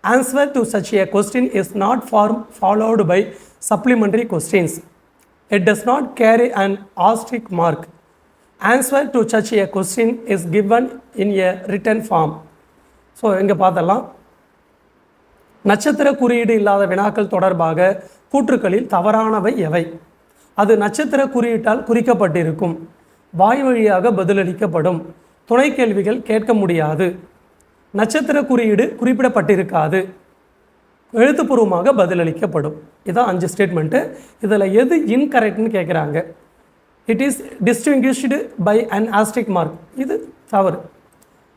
Answer to such a question is not followed by supplementary questions. It does not carry an asterisk mark. Answer to such a question is given in a written form. So இங்கே பார்த்தலாம், நட்சத்திர குறியீடு இல்லாத வினாக்கள் தொடர்பாக கூற்றுக்களில் தவறானவை எவை? அது நட்சத்திர குறியீட்டால் குறிக்கப்பட்டிருக்கும், வாய் வழியாக பதிலளிக்கப்படும், துணை கேள்விகள் கேட்க முடியாது, நட்சத்திர குறியீடு குறிப்பிடப்பட்டிருக்காது, எழுத்துப்பூர்வமாக பதிலளிக்கப்படும். இதான் 5 ஸ்டேட்மெண்ட்டு. இதில் எது இன்கரெக்ட்னு கேட்குறாங்க. It is distinguished by an asterisk mark, இது தவறு.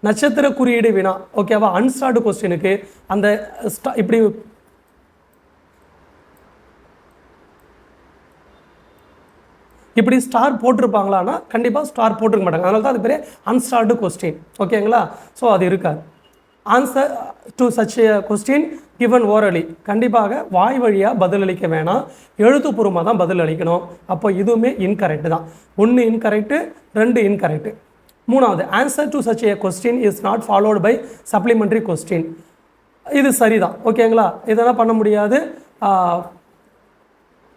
நட்சத்திர குறியீடு வினா, ஓகேவா? அன்ஸ்டார்டு கொஸ்டினுக்கு அந்த இப்படி ஸ்டார் போட்டிருப்பாங்களான்னா கண்டிப்பாக ஸ்டார் போட்டிருக்க மாட்டாங்க. அதனால தான் அது பேர் அன்ஸ்டார்டு கொஸ்டின். ஓகேங்களா? ஸோ அது இருக்காது. Answer to such a question given orally, கண்டிப்பாக வாய் வழியாக பதிலளிக்க வேணாம், எழுத்துப்பூர்வமாக தான் பதிலளிக்கணும். அப்போ இதுவுமே இன்கரெக்டு தான். 1 இன்கரெக்டு, 2 இன்கரெக்டு. 3வது, answer to such a question is not followed by supplementary question, இது சரிதான். ஓகேங்களா? இதெல்லாம் பண்ண முடியாது.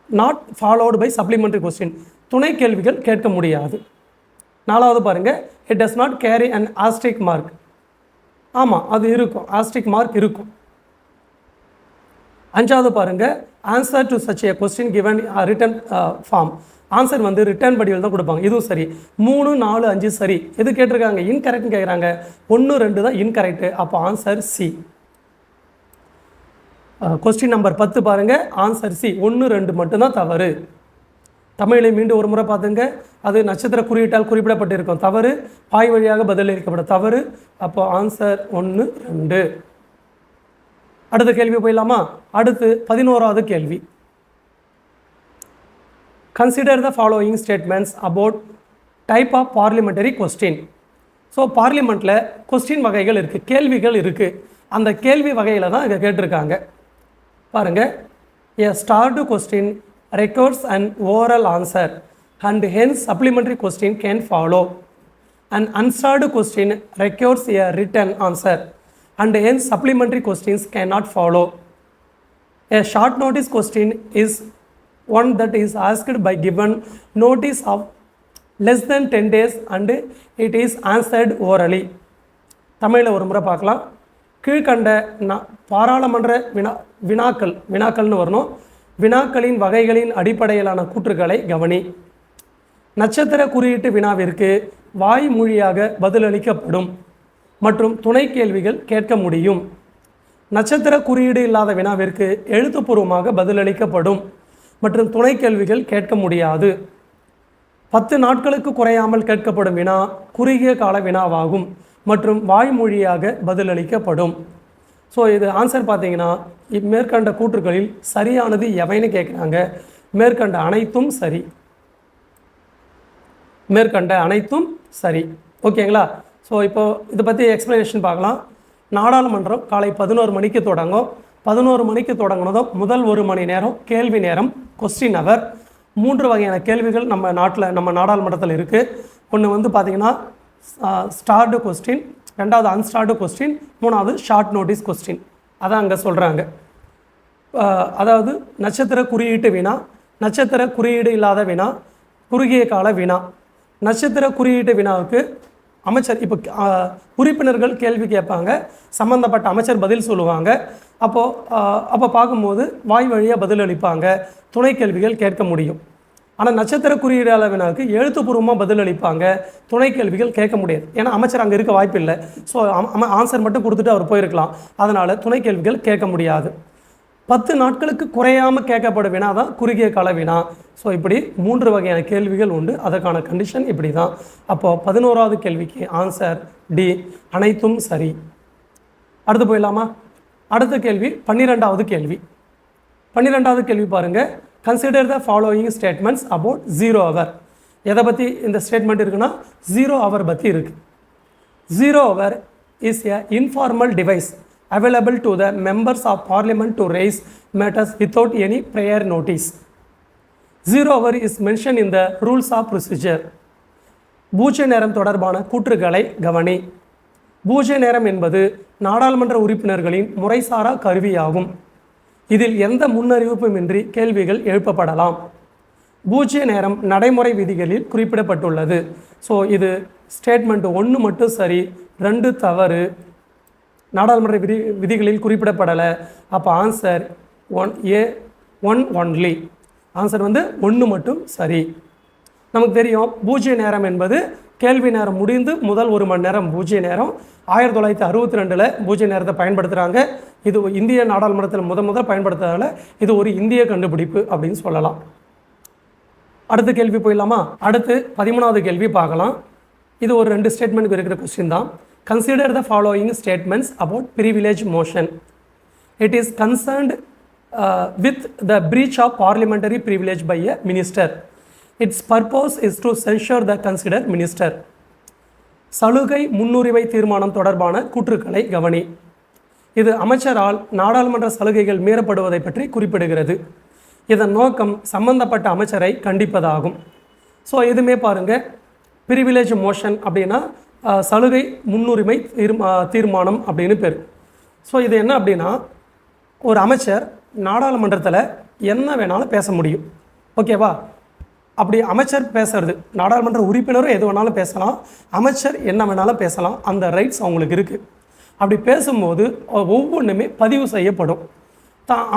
Not followed by supplementary question, துணை கேள்விகள் கேட்க முடியாது. 4வது பாருங்கள், it does not carry an asterisk mark. ஆமாம், அது இருக்கும், ஆஸ்டிக் மார்க் இருக்கும். 5வது பாருங்கள், answer to such a question given written form. Answer written வடிவில் தான் கொடுப்பாங்க, இதுவும் சரி. 3, 4, 5 சரி. எது கேட்டிருக்காங்க? இன்கரெக்ட்னு கேட்குறாங்க. 1, 2 தான் இன்கரெக்டு. அப்போ ஆன்சர் சி. கொஸ்டின் நம்பர் 10 பாருங்கள், ஆன்சர் சி. 1, 2 மட்டும்தான் தவறு. தமிழை மீண்டும் ஒரு முறை பார்த்துங்க. அது நட்சத்திர குறியீட்டால் குறிப்பிடப்பட்டிருக்கும். தவறு. வாய் வழியாக பதிலளிக்கப்படும். தவறு. அப்போ ஆன்சர் 1, 2. அடுத்த கேள்வி போயிடலாமா? அடுத்து 11வது கேள்வி. Consider the following statements about type of parliamentary question. So பார்லிமெண்ட்டில் கொஸ்டின் வகைகள் இருக்குது, கேள்விகள் இருக்குது. அந்த கேள்வி வகையில் தான் இங்கே கேட்டிருக்காங்க. பாருங்கள், a starred question records an oral answer and hence supplementary question can follow. An unstarred question records a written answer and hence supplementary questions cannot follow. A short notice question is one that is asked by given notice of less than 10 days and it is answered orally. தமிழில் ஒரு முறை பார்க்கலாம். கீழ்கண்ட பாராளுமன்ற வினாக்கள்னு வரணும். வினாக்களின் வகைகளின் அடிப்படையிலான கூற்றுக்களை கவனி. நட்சத்திர குறியீட்டு வினாவிற்கு வாய்மொழியாக பதிலளிக்கப்படும் மற்றும் துணை கேள்விகள் கேட்க முடியும். நட்சத்திர குறியீடு இல்லாத வினாவிற்கு எழுத்துப்பூர்வமாக பதிலளிக்கப்படும் மற்றும் துணை கேள்விகள் கேட்க முடியாது. 10 நாட்களுக்கு குறையாமல் கேட்கப்படும் வினா குறுகிய கால வினாவாகும் மற்றும் வாய்மொழியாக பதிலளிக்கப்படும். ஸோ இது ஆன்சர் பார்த்தீங்கன்னா, மேற்கண்ட கூற்றுகளில் சரியானது எவைன்னு கேட்குறாங்க. மேற்கண்ட அனைத்தும் சரி. மேற்கண்ட அனைத்தும் சரி. ஓகேங்களா? ஸோ இப்போது இதை பற்றி எக்ஸ்ப்ளனேஷன் பார்க்கலாம். நாடாளுமன்றம் காலை 11 மணிக்கு தொடங்கும். 11 மணிக்கு தொடங்கினதும் முதல் 1 மணி நேரம் கேள்வி நேரம், கொஸ்டின் அவர். 3 வகையான கேள்விகள் நம்ம நாடாளுமன்றத்தில் இருக்குது. ஒன்று வந்து பார்த்திங்கன்னா ஸ்டார்டு கொஸ்டின், 2வது அன்ஸ்டார்டு கொஸ்டின், 3வது ஷார்ட் நோட்டீஸ் கொஸ்டின். அதான் அங்கே சொல்கிறாங்க. அதாவது நட்சத்திர குறியீட்டு வினா, நட்சத்திர குறியீடு இல்லாத வினா, குறுகிய கால வினா. நட்சத்திர குறியீட்டு வினாவுக்கு அமைச்சர் உறுப்பினர்கள் கேள்வி கேட்பாங்க, சம்மந்தப்பட்ட அமைச்சர் பதில் சொல்லுவாங்க. அப்போ பார்க்கும்போது வாய் வழியாக பதிலளிப்பாங்க, துணை கேள்விகள் கேட்க முடியும். ஆனால் நட்சத்திர குறியீடாள வினாவுக்கு எழுத்துப்பூர்வமாக பதிலளிப்பாங்க, துணை கேள்விகள் கேட்க முடியாது. ஏன்னா அமைச்சர் அங்கே இருக்க வாய்ப்பு இல்லை. ஸோ ஆன்சர் மட்டும் கொடுத்துட்டு அவர் போயிருக்கலாம். அதனால் துணை கேள்விகள் கேட்க முடியாது. 10 நாட்களுக்கு குறையாமல் கேட்கப்படும் வினா தான் குறுகிய கால வினா. ஸோ இப்படி 3 வகையான கேள்விகள் உண்டு. அதற்கான கண்டிஷன் இப்படி தான். அப்போது 11வது கேள்விக்கு ஆன்சர் டி, அனைத்தும் சரி. அடுத்து போயிடலாமா? அடுத்த கேள்வி 12வது கேள்வி. 12வது கேள்வி பாருங்கள். Consider the following statements about 0 hour. எதை பற்றி இந்த ஸ்டேட்மெண்ட் இருக்குன்னா 0 hour பற்றி இருக்குது. 0 hour is a informal device available to the members of parliament to raise matters without any prior notice. 0 hour is mentioned in the rules of procedure. பூஜ்ய நேரம் தொடர்பான கூற்றுகளை கவனி. பூஜ்ய நேரம் என்பது நாடாளுமன்ற உறுப்பினர்களின் முறைசாரா கருவியாகும். இதில் எந்த முன்னறிவிப்புமின்றி கேள்விகள் எழுப்பப்படலாம். பூஜ்ய நேரம் நடைமுறை விதிகளில் குறிப்பிடப்பட்டுள்ளது. ஸோ இது ஸ்டேட்மெண்ட் 1 மட்டும் சரி, 2 தவறு. நாடாளுமன்ற விதிகளில் குறிப்பிடப்படலை. அப்போ ஆன்சர் 1 ஒன்லி. ஆன்சர் வந்து 1 மட்டும் சரி. நமக்கு தெரியும் பூஜ்ய நேரம் என்பது கேள்வி நேரம் முடிந்து முதல் 1 மணி நேரம் பூஜ்ய நேரம். 1962 பூஜ்ய நேரத்தை பயன்படுத்துகிறாங்க. இது இந்திய நாடாளுமன்றத்தில் முதல் பயன்படுத்துறதால இது ஒரு இந்திய கண்டுபிடிப்பு அப்படின்னு சொல்லலாம். அடுத்த கேள்வி போயிடலாமா? அடுத்து 13வது கேள்வி பார்க்கலாம். இது ஒரு 2 ஸ்டேட்மெண்ட்டுக்கு இருக்கிற கொஸ்டின் தான். Consider the following statements about privilege motion. It is concerned with the breach of parliamentary privilege by a minister. Its purpose is to censure the consider minister. சலுகை முன்னுரிமை தீர்மானம் தொடர்பான கூற்றுக்களை கவனி. இது அமைச்சரால் நாடாளுமன்ற சலுகைகள் மீறப்படுவதை பற்றி குறிப்பிடுகிறது. இதன் நோக்கம் சம்பந்தப்பட்ட அமைச்சரை கண்டிப்பதாகும். ஸோ இதுவுமே பாருங்கள், ப்ரிவிலேஜ் மோஷன் அப்படின்னா சலுகை முன்னுரிமை தீர்மானம் அப்படின்னு பேர். ஸோ இது என்ன அப்படின்னா, ஒரு அமைச்சர் நாடாளுமன்றத்தில் என்ன வேணாலும் பேச முடியும். ஓகேவா? அப்படி அமைச்சர் பேசுறது, நாடாளுமன்ற உறுப்பினரும் எது வேணாலும் பேசலாம், அமைச்சர் என்ன வேணாலும் பேசலாம். அந்த ரைட்ஸ் அவங்களுக்கு இருக்குது. அப்படி பேசும்போது ஒவ்வொன்றுமே பதிவு செய்யப்படும்.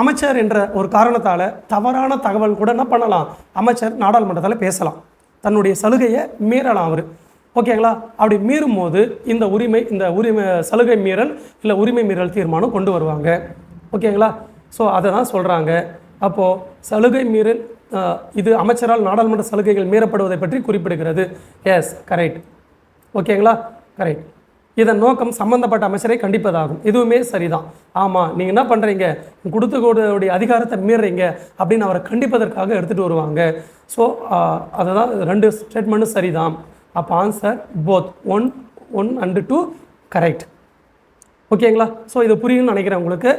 அமைச்சர் என்ற ஒரு காரணத்தால் தவறான தகவல் கூட என்ன பண்ணலாம், அமைச்சர் நாடாளுமன்றத்தில் பேசலாம், தன்னுடைய சலுகையை மீறலாம் அவர். ஓகேங்களா? அப்படி மீறும் போது இந்த உரிமை சலுகை மீறல் இல்லை உரிமை மீறல் தீர்மானம் கொண்டு வருவாங்க. ஓகேங்களா? ஸோ அதை தான் சொல்கிறாங்க. அப்போது சலுகை மீறல் இது அமைச்சரால் நாடாளுமன்ற சலுகைகள் மீறப்படுவதை பற்றி குறிப்பிடுகிறது. Yes, correct. ஓகேங்களா, கரெக்ட். இதன் நோக்கம் சம்பந்தப்பட்ட அமைச்சரை கண்டிப்பதாகும். இதுவுமே சரிதான். ஆமாம், நீங்கள் என்ன பண்ணுறீங்க, கொடுத்தக்கூடிய அதிகாரத்தை மீறுறீங்க அப்படின்னு அவரை கண்டிப்பதற்காக எடுத்துகிட்டு வருவாங்க. ஸோ அதுதான் 2 ஸ்டேட்மெண்ட்டும் சரிதான். அப்போ ஆன்சர் போத் 1 and 2 கரெக்ட். ஓகேங்களா, ஸோ இது புரியும்னு நினைக்கிறேன் உங்களுக்கு.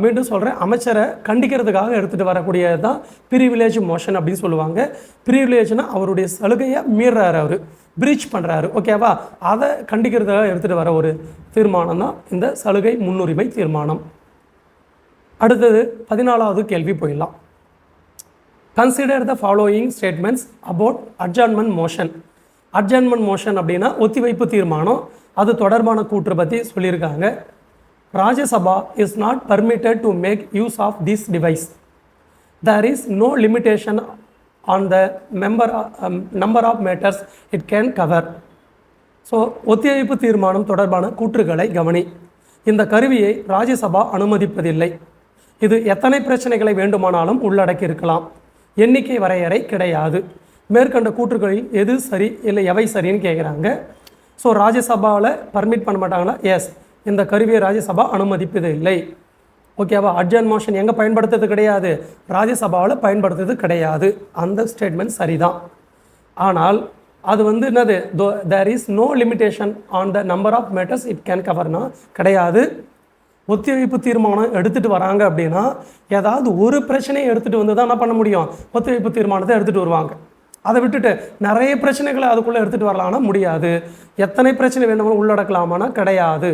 மீண்டும் சொல்கிறேன், அமைச்சரை கண்டிக்கிறதுக்காக எடுத்துகிட்டு வரக்கூடியது தான் ப்ரிவிலேஜ் மோஷன் அப்படின்னு சொல்லுவாங்க. ப்ரிவிலேஜ்னா அவருடைய சலுகையை மீறாரு, அவர் பிரீச் பண்ணுறாரு. ஓகேவா, அதை கண்டிக்கிறதுக்காக எடுத்துகிட்டு வர ஒரு தீர்மானம் தான் இந்த சலுகை முன்னுரிமை தீர்மானம். அடுத்தது 14வது கேள்வி போயிடலாம். Consider the following statements about அட்ஜார்ன்மெண்ட் motion. அட்ஜார்ன்மெண்ட் motion அப்படின்னா ஒத்திவைப்பு தீர்மானம். அது தொடர்பான கூற்று பற்றி சொல்லியிருக்காங்க. Rajya Sabha is not permitted to make use of this device. There is no limitation on the number of matters it can cover. So ஒத்திவைப்பு தீர்மானம் தொடர்பான கூற்றுகளை கவனி. இந்த கருவியை ராஜ்யசபா அனுமதிப்பதில்லை. இது எத்தனை பிரச்சனைகளை வேண்டுமானாலும் உள்ளடக்கி இருக்கலாம். எண்ணிக்கை வரையறை கிடையாது. மேற்கண்ட கூற்றுகளில் எது சரி இல்லை எவை சரின்னு கேட்குறாங்க. ஸோ ராஜ்யசபாவில் பர்மிட் பண்ண மாட்டாங்கன்னா எஸ், இந்த கருவியை ராஜ்யசபா அனுமதிப்பது இல்லை. ஓகேவா, அட்ஜார்ன் மோஷன் எங்கே பயன்படுத்துறது கிடையாது, ராஜ்யசபாவில் பயன்படுத்துறது கிடையாது. அந்த ஸ்டேட்மெண்ட் சரிதான். ஆனால் அது வந்து என்னது, there is no limitation on the number of matters it can கவர்னா கிடையாது. ஒத்திவைப்பு தீர்மானம் எடுத்துகிட்டு வராங்க அப்படின்னா ஏதாவது ஒரு பிரச்சனையை எடுத்துகிட்டு வந்து தான் என்ன பண்ண முடியும், ஒத்திவைப்பு தீர்மானத்தை எடுத்துகிட்டு வருவாங்க. அதை விட்டுட்டு நிறைய பிரச்சனைகளை அதுக்குள்ளே எடுத்துகிட்டு வரலாம்னா முடியாது. எத்தனை பிரச்சனை வேணுமோ உள்ளடக்கலாமானா கிடையாது.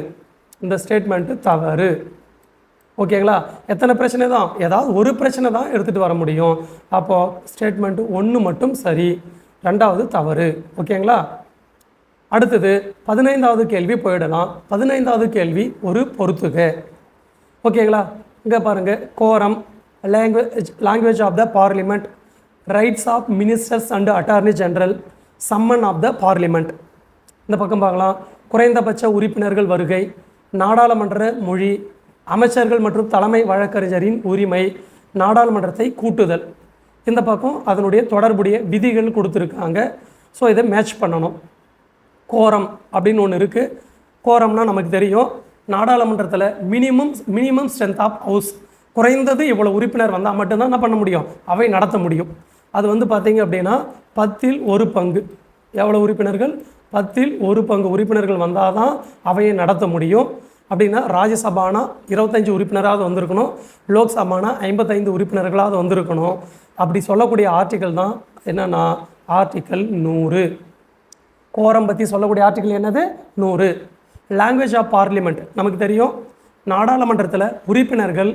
இந்த ஸ்டேட்மெண்ட்டு தவறு. ஓகேங்களா, எத்தனை பிரச்சனை தான், ஏதாவது ஒரு பிரச்சனை தான் எடுத்துகிட்டு வர முடியும். அப்போது ஸ்டேட்மெண்ட்டு 1 மட்டும் சரி, 2வது தவறு. ஓகேங்களா, அடுத்தது 15வது கேள்வி போயிடலாம். 15வது கேள்வி ஒரு பொறுத்துக. ஓகேங்களா, இங்கே பாருங்கள், quorum, language of the parliament, rights of ministers and attorney general, summon of the parliament. இந்த பக்கம் பார்க்கலாம், குறைந்தபட்ச உறுப்பினர்கள் வருகை, நாடாளுமன்ற மொழி, அமைச்சர்கள் மற்றும் தலைமை வழக்கறிஞரின் உரிமை, நாடாளுமன்றத்தை கூட்டுதல். இந்த பக்கம் அதனுடைய தொடர்புடைய விதிகள் கொடுத்துருக்காங்க. ஸோ இதை மேட்ச் பண்ணணும். கோரம் அப்படின்னு ஒன்று இருக்குது. கோரம்னா நமக்கு தெரியும், நாடாளுமன்றத்தில் மினிமம் ஸ்ட்ரென்த் ஆஃப் ஹவுஸ், குறைந்தது இவ்வளோ உறுப்பினர் வந்தால் மட்டும்தான் என்ன பண்ண முடியும், அவை நடத்த முடியும். அது வந்து பார்த்திங்க அப்படின்னா 10ல் 1 பங்கு. எவ்வளோ உறுப்பினர்கள், 10ல் 1 பங்கு உறுப்பினர்கள் வந்தால் தான் அவையை நடத்த முடியும். அப்படின்னா ராஜ்யசபானா 25 உறுப்பினராவது வந்திருக்கணும், லோக்சபானா 55 உறுப்பினர்களாவது வந்திருக்கணும். அப்படி சொல்லக்கூடிய ஆர்டிக்கல் தான் என்னென்னா ஆர்டிக்கல் 100. கோரம் பற்றி சொல்லக்கூடிய ஆர்டிக்கல் என்னது, 100. லாங்குவேஜ் ஆஃப் பார்லிமெண்ட் நமக்கு தெரியும், நாடாளுமன்றத்தில் உறுப்பினர்கள்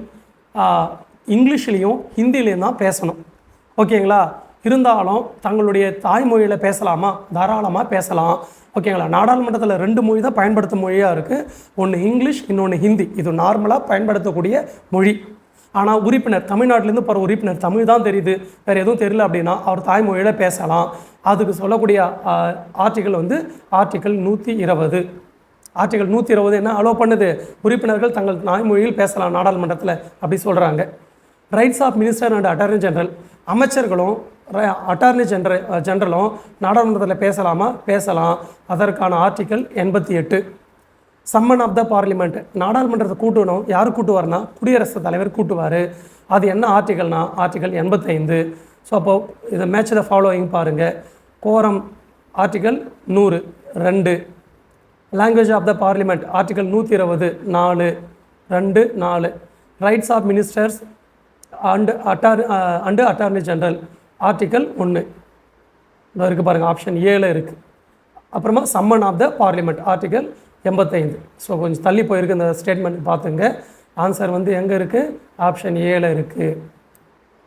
இங்கிலீஷ்லேயும் ஹிந்திலையும் தான் பேசணும். ஓகேங்களா, இருந்தாலும் தங்களுடைய தாய்மொழியில் பேசலாமா, தாராளமாக பேசலாம். ஓகேங்களா, நாடாளுமன்றத்தில் 2 மொழி தான் பயன்படுத்தும் மொழியாக இருக்குது. ஒன்று இங்கிலீஷ், இன்னொன்று ஹிந்தி. இது நார்மலாக பயன்படுத்தக்கூடிய மொழி. ஆனால் உறுப்பினர் தமிழ்நாட்டிலேருந்து போகிற உறுப்பினர் தமிழ் தான் தெரியுது, வேறு எதுவும் தெரியல அப்படின்னா அவர் தாய்மொழியில் பேசலாம். அதுக்கு சொல்லக்கூடிய ஆர்டிக்கல் வந்து ஆர்டிக்கல் 120. ஆர்டிக்கல் 120 என்ன அலோவ் பண்ணுது, உறுப்பினர்கள் தங்கள் தாய்மொழியில் பேசலாம் நாடாளுமன்றத்தில் அப்படி சொல்கிறாங்க. Rights of minister and attorney general, அமைச்சர்களும் அட்டார்னி ஜெனரலும் நாடாளுமன்றத்தில் பேசலாமா, பேசலாம். அதற்கான article 88. Summon of the parliament, நாடாளுமன்றத்தை கூட்டணும், யார் கூட்டுவார்னா குடியரசுத் தலைவர் கூட்டுவார். அது என்ன ஆர்டிக்கல்னா ஆர்டிக்கல் 85. ஸோ அப்போது இதை மேட்ச் த ஃபாலோயிங் பாருங்கள். Quorum article 100 2. Language of the parliament article 120 4 2 4. Rights of ministers and attorney general article 1. இதை இருக்குது பாருங்கள், ஆப்ஷன் 7 இருக்குது. அப்புறமா summon of the parliament article 85. So கொஞ்சம் தள்ளி போயிருக்கு இந்த ஸ்டேட்மெண்ட் பார்த்துங்க. ஆன்சர் வந்து எங்கே இருக்குது, ஆப்ஷன் 7 இருக்குது.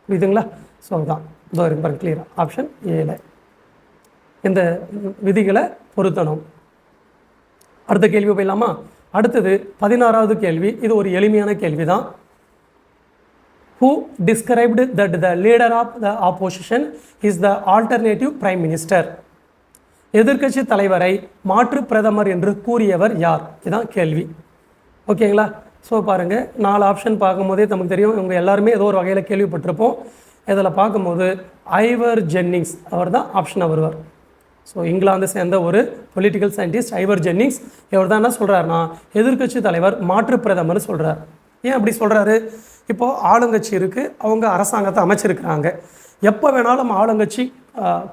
புரியுதுங்களா? ஸோ தான் இதோ இருக்கு பாருங்கள், கிளியராக ஆப்ஷன் 7. இந்த விதிகளை பொருத்தணும். அடுத்த கேள்வி போயிடலாமா? அடுத்தது 16வது கேள்வி. இது ஒரு எளிமையான கேள்வி தான். Who described that the leader of the opposition is the alternative prime minister? எதிர்க்கட்சி தலைவரை மாற்று பிரதமர் என்று கூறியவர் யார்? இதுதான் கேள்வி. ஓகேங்களா? ஸோ பாருங்கள், 4 ஆப்ஷன் பார்க்கும்போதே நமக்கு தெரியும், இவங்க எல்லாருமே ஏதோ ஒரு வகையில் கேள்விப்பட்டிருப்போம். இதில் பார்க்கும்போது ஐவர் ஜென்னிங்ஸ் அவர் தான் ஆப்ஷனாக வருவார். ஸோ இங்கிலாந்து சேர்ந்த ஒரு பொலிட்டிக்கல் சயின்டிஸ்ட் ஐவர் ஜென்னிங்ஸ். இவர் தான் என்ன சொல்கிறாருன்னா எதிர்க்கட்சி தலைவர் மாற்று பிரதமர் சொல்கிறார். ஏன் அப்படி சொல்கிறாரு? இப்போது ஆளுங்கட்சி இருக்குது, அவங்க அரசாங்கத்தை அமைச்சிருக்கிறாங்க. எப்போ வேணாலும் ஆளுங்கட்சி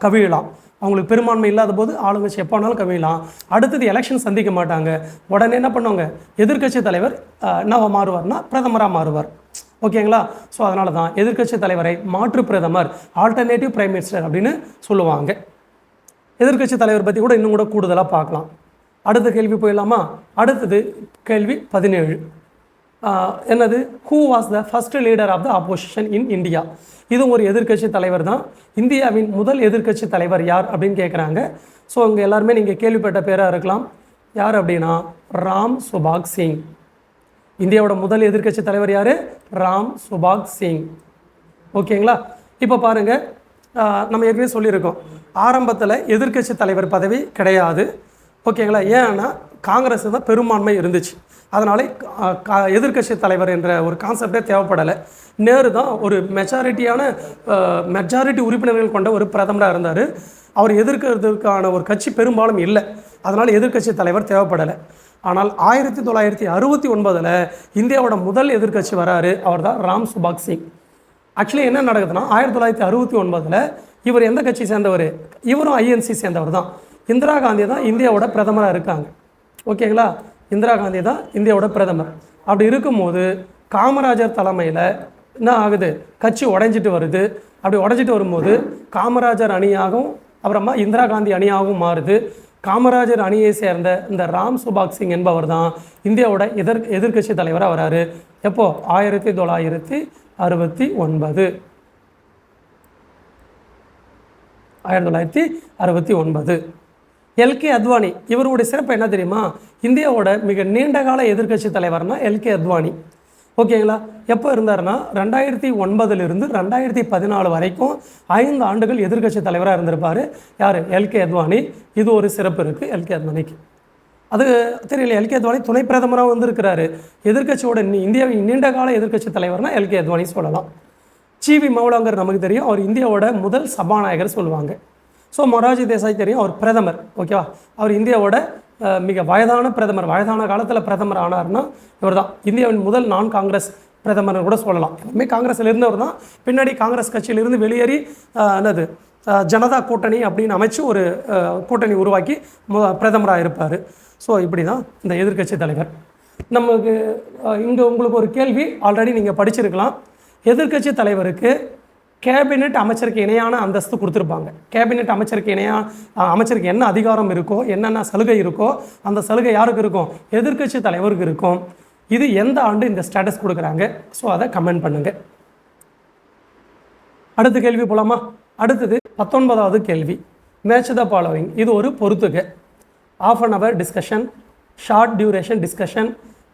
கவிழலாம். அவங்களுக்கு பெரும்பான்மை இல்லாத போது ஆளுங்கட்சி எப்போ வேணாலும் கவிழலாம். அடுத்தது எலெக்ஷன் சந்திக்க மாட்டாங்க. உடனே என்ன பண்ணுவாங்க, எதிர்க்கட்சி தலைவர் என்னவா மாறுவார்னா பிரதமராக மாறுவார். ஓகேங்களா? ஸோ அதனால தான் எதிர்க்கட்சி தலைவரை மாற்று பிரதமர், ஆல்டர்னேட்டிவ் பிரைம் மினிஸ்டர் அப்படின்னு சொல்லுவாங்க. எதிர்க்கட்சி தலைவர் பற்றி கூட இன்னும் கூட கூடுதலாக பார்க்கலாம். அடுத்த கேள்வி போயிடலாமா? அடுத்தது கேள்வி 17. என்னது? Who was the first leader of the opposition in India? இதுவும் ஒரு எதிர்க்கட்சி தலைவர் தான். இந்தியாவின் முதல் எதிர்க்கட்சி தலைவர் யார் அப்படின்னு கேட்குறாங்க. ஸோ இங்கே எல்லாருமே நீங்கள் கேள்விப்பட்ட பேராக இருக்கலாம். யார் அப்படின்னா ராம் சுபாக் சிங். இந்தியாவோட முதல் எதிர்க்கட்சி தலைவர் யார்? ராம் சுபாக் சிங். ஓகேங்களா? இப்போ பாருங்கள், நம்ம ஏற்கனவே சொல்லியிருக்கோம், ஆரம்பத்தில் எதிர்க்கட்சி தலைவர் பதவி கிடையாது. ஓகேங்களா? ஏன்னா காங்கிரஸ் தான் பெரும்பான்மை இருந்துச்சு. அதனால எதிர்க்கட்சி தலைவர் என்ற ஒரு கான்செப்டே தேவைப்படலை. நேரு தான் ஒரு மெஜாரிட்டி உறுப்பினர்கள் கொண்ட ஒரு பிரதமராக இருந்தார். அவர் எதிர்க்கிறதுக்கான ஒரு கட்சி பெரும்பாலும் இல்லை. அதனால் எதிர்க்கட்சி தலைவர் தேவைப்படலை. ஆனால் 1969 இந்தியாவோட முதல் எதிர்க்கட்சி வராரு, அவர் தான் ராம் சுபாக் சிங். ஆக்சுவலி என்ன நடக்குதுன்னா 1969 இவர் எந்த கட்சி சேர்ந்தவர்? இவரும் ஐஎன்சி சேர்ந்தவர் தான். இந்திரா காந்தி தான் இந்தியாவோட பிரதமராக இருக்காங்க. ஓகேங்களா? இந்திரா காந்தி தான் இந்தியாவோட பிரதமர். அப்படி இருக்கும்போது காமராஜர் தலைமையில் என்ன ஆகுது, கட்சி உடைஞ்சிட்டு வருது. அப்படி உடைஞ்சிட்டு வரும்போது காமராஜர் அணியாகவும் அப்புறமா இந்திரா காந்தி அணியாகவும் மாறுது. காமராஜர் அணியை சேர்ந்த இந்த ராம் சுபாக் சிங் என்பவர் தான் இந்தியாவோட எதிர்க்கட்சி தலைவராக வராரு. எப்போ? 1969. எல்கே அத்வானி, இவருடைய சிறப்பு என்ன தெரியுமா? இந்தியாவோட மிக நீண்ட கால எதிர்க்கட்சி தலைவர்னா எல்கே அத்வானி. ஓகேங்களா? எப்போ இருந்தாருன்னா 2009 2014 வரைக்கும் 5 ஆண்டுகள் எதிர்க்கட்சி தலைவராக இருந்திருப்பார். யார்? எல்கே அத்வானி. இது ஒரு சிறப்பு இருக்குது எல்கே அத்வானிக்கு. அது தெரியல, எல்கே அத்வானி துணை பிரதமராக வந்திருக்கிறாரு. எதிர்க்கட்சியோட இந்தியாவின் நீண்ட கால எதிர்க்கட்சி தலைவர்னா எல்கே அத்வானி சொல்லலாம். ஜிவி மௌலாங்கர் நமக்கு தெரியும், அவர் இந்தியாவோட முதல் சபாநாயகர் சொல்லுவாங்க. ஸோ மொரார்ஜி தேசாய் தெரியும், அவர் பிரதமர். ஓகேவா? அவர் இந்தியாவோட மிக வயதான பிரதமர். வயதான காலத்தில் பிரதமர் ஆனார்னா இவர் தான். இந்தியாவின் முதல் நான் காங்கிரஸ் பிரதமர் கூட சொல்லலாம். எல்லாமே காங்கிரஸில் இருந்தவர் தான். பின்னாடி காங்கிரஸ் கட்சியிலிருந்து வெளியேறி என்னது ஜனதா கூட்டணி அப்படின்னு அமைச்சு ஒரு கூட்டணி உருவாக்கி பிரதமராக இருப்பார். ஸோ இப்படி தான் இந்த எதிர்க்கட்சி தலைவர். நமக்கு இங்கே உங்களுக்கு ஒரு கேள்வி ஆல்ரெடி நீங்கள் படிச்சிருக்கலாம். எதிர்க்கட்சி தலைவருக்கு கேபினெட் அமைச்சருக்கு இணையான அந்தஸ்து கொடுத்துருப்பாங்க. கேபினெட் அமைச்சருக்கு அமைச்சருக்கு என்ன அதிகாரம் இருக்கோ, என்னென்ன சலுகை இருக்கோ, அந்த சலுகை யாருக்கு இருக்கும்? எதிர்க்கட்சி தலைவருக்கு இருக்கும். இது எந்த ஆண்டு இந்த ஸ்டேட்டஸ் கொடுக்குறாங்க? ஸோ அதை கமெண்ட் பண்ணுங்கள். அடுத்த கேள்வி போலாமா? அடுத்தது 19வது கேள்வி. Match the following. இது ஒரு பொறுத்துக. ½ an hour discussion, short duration discussion,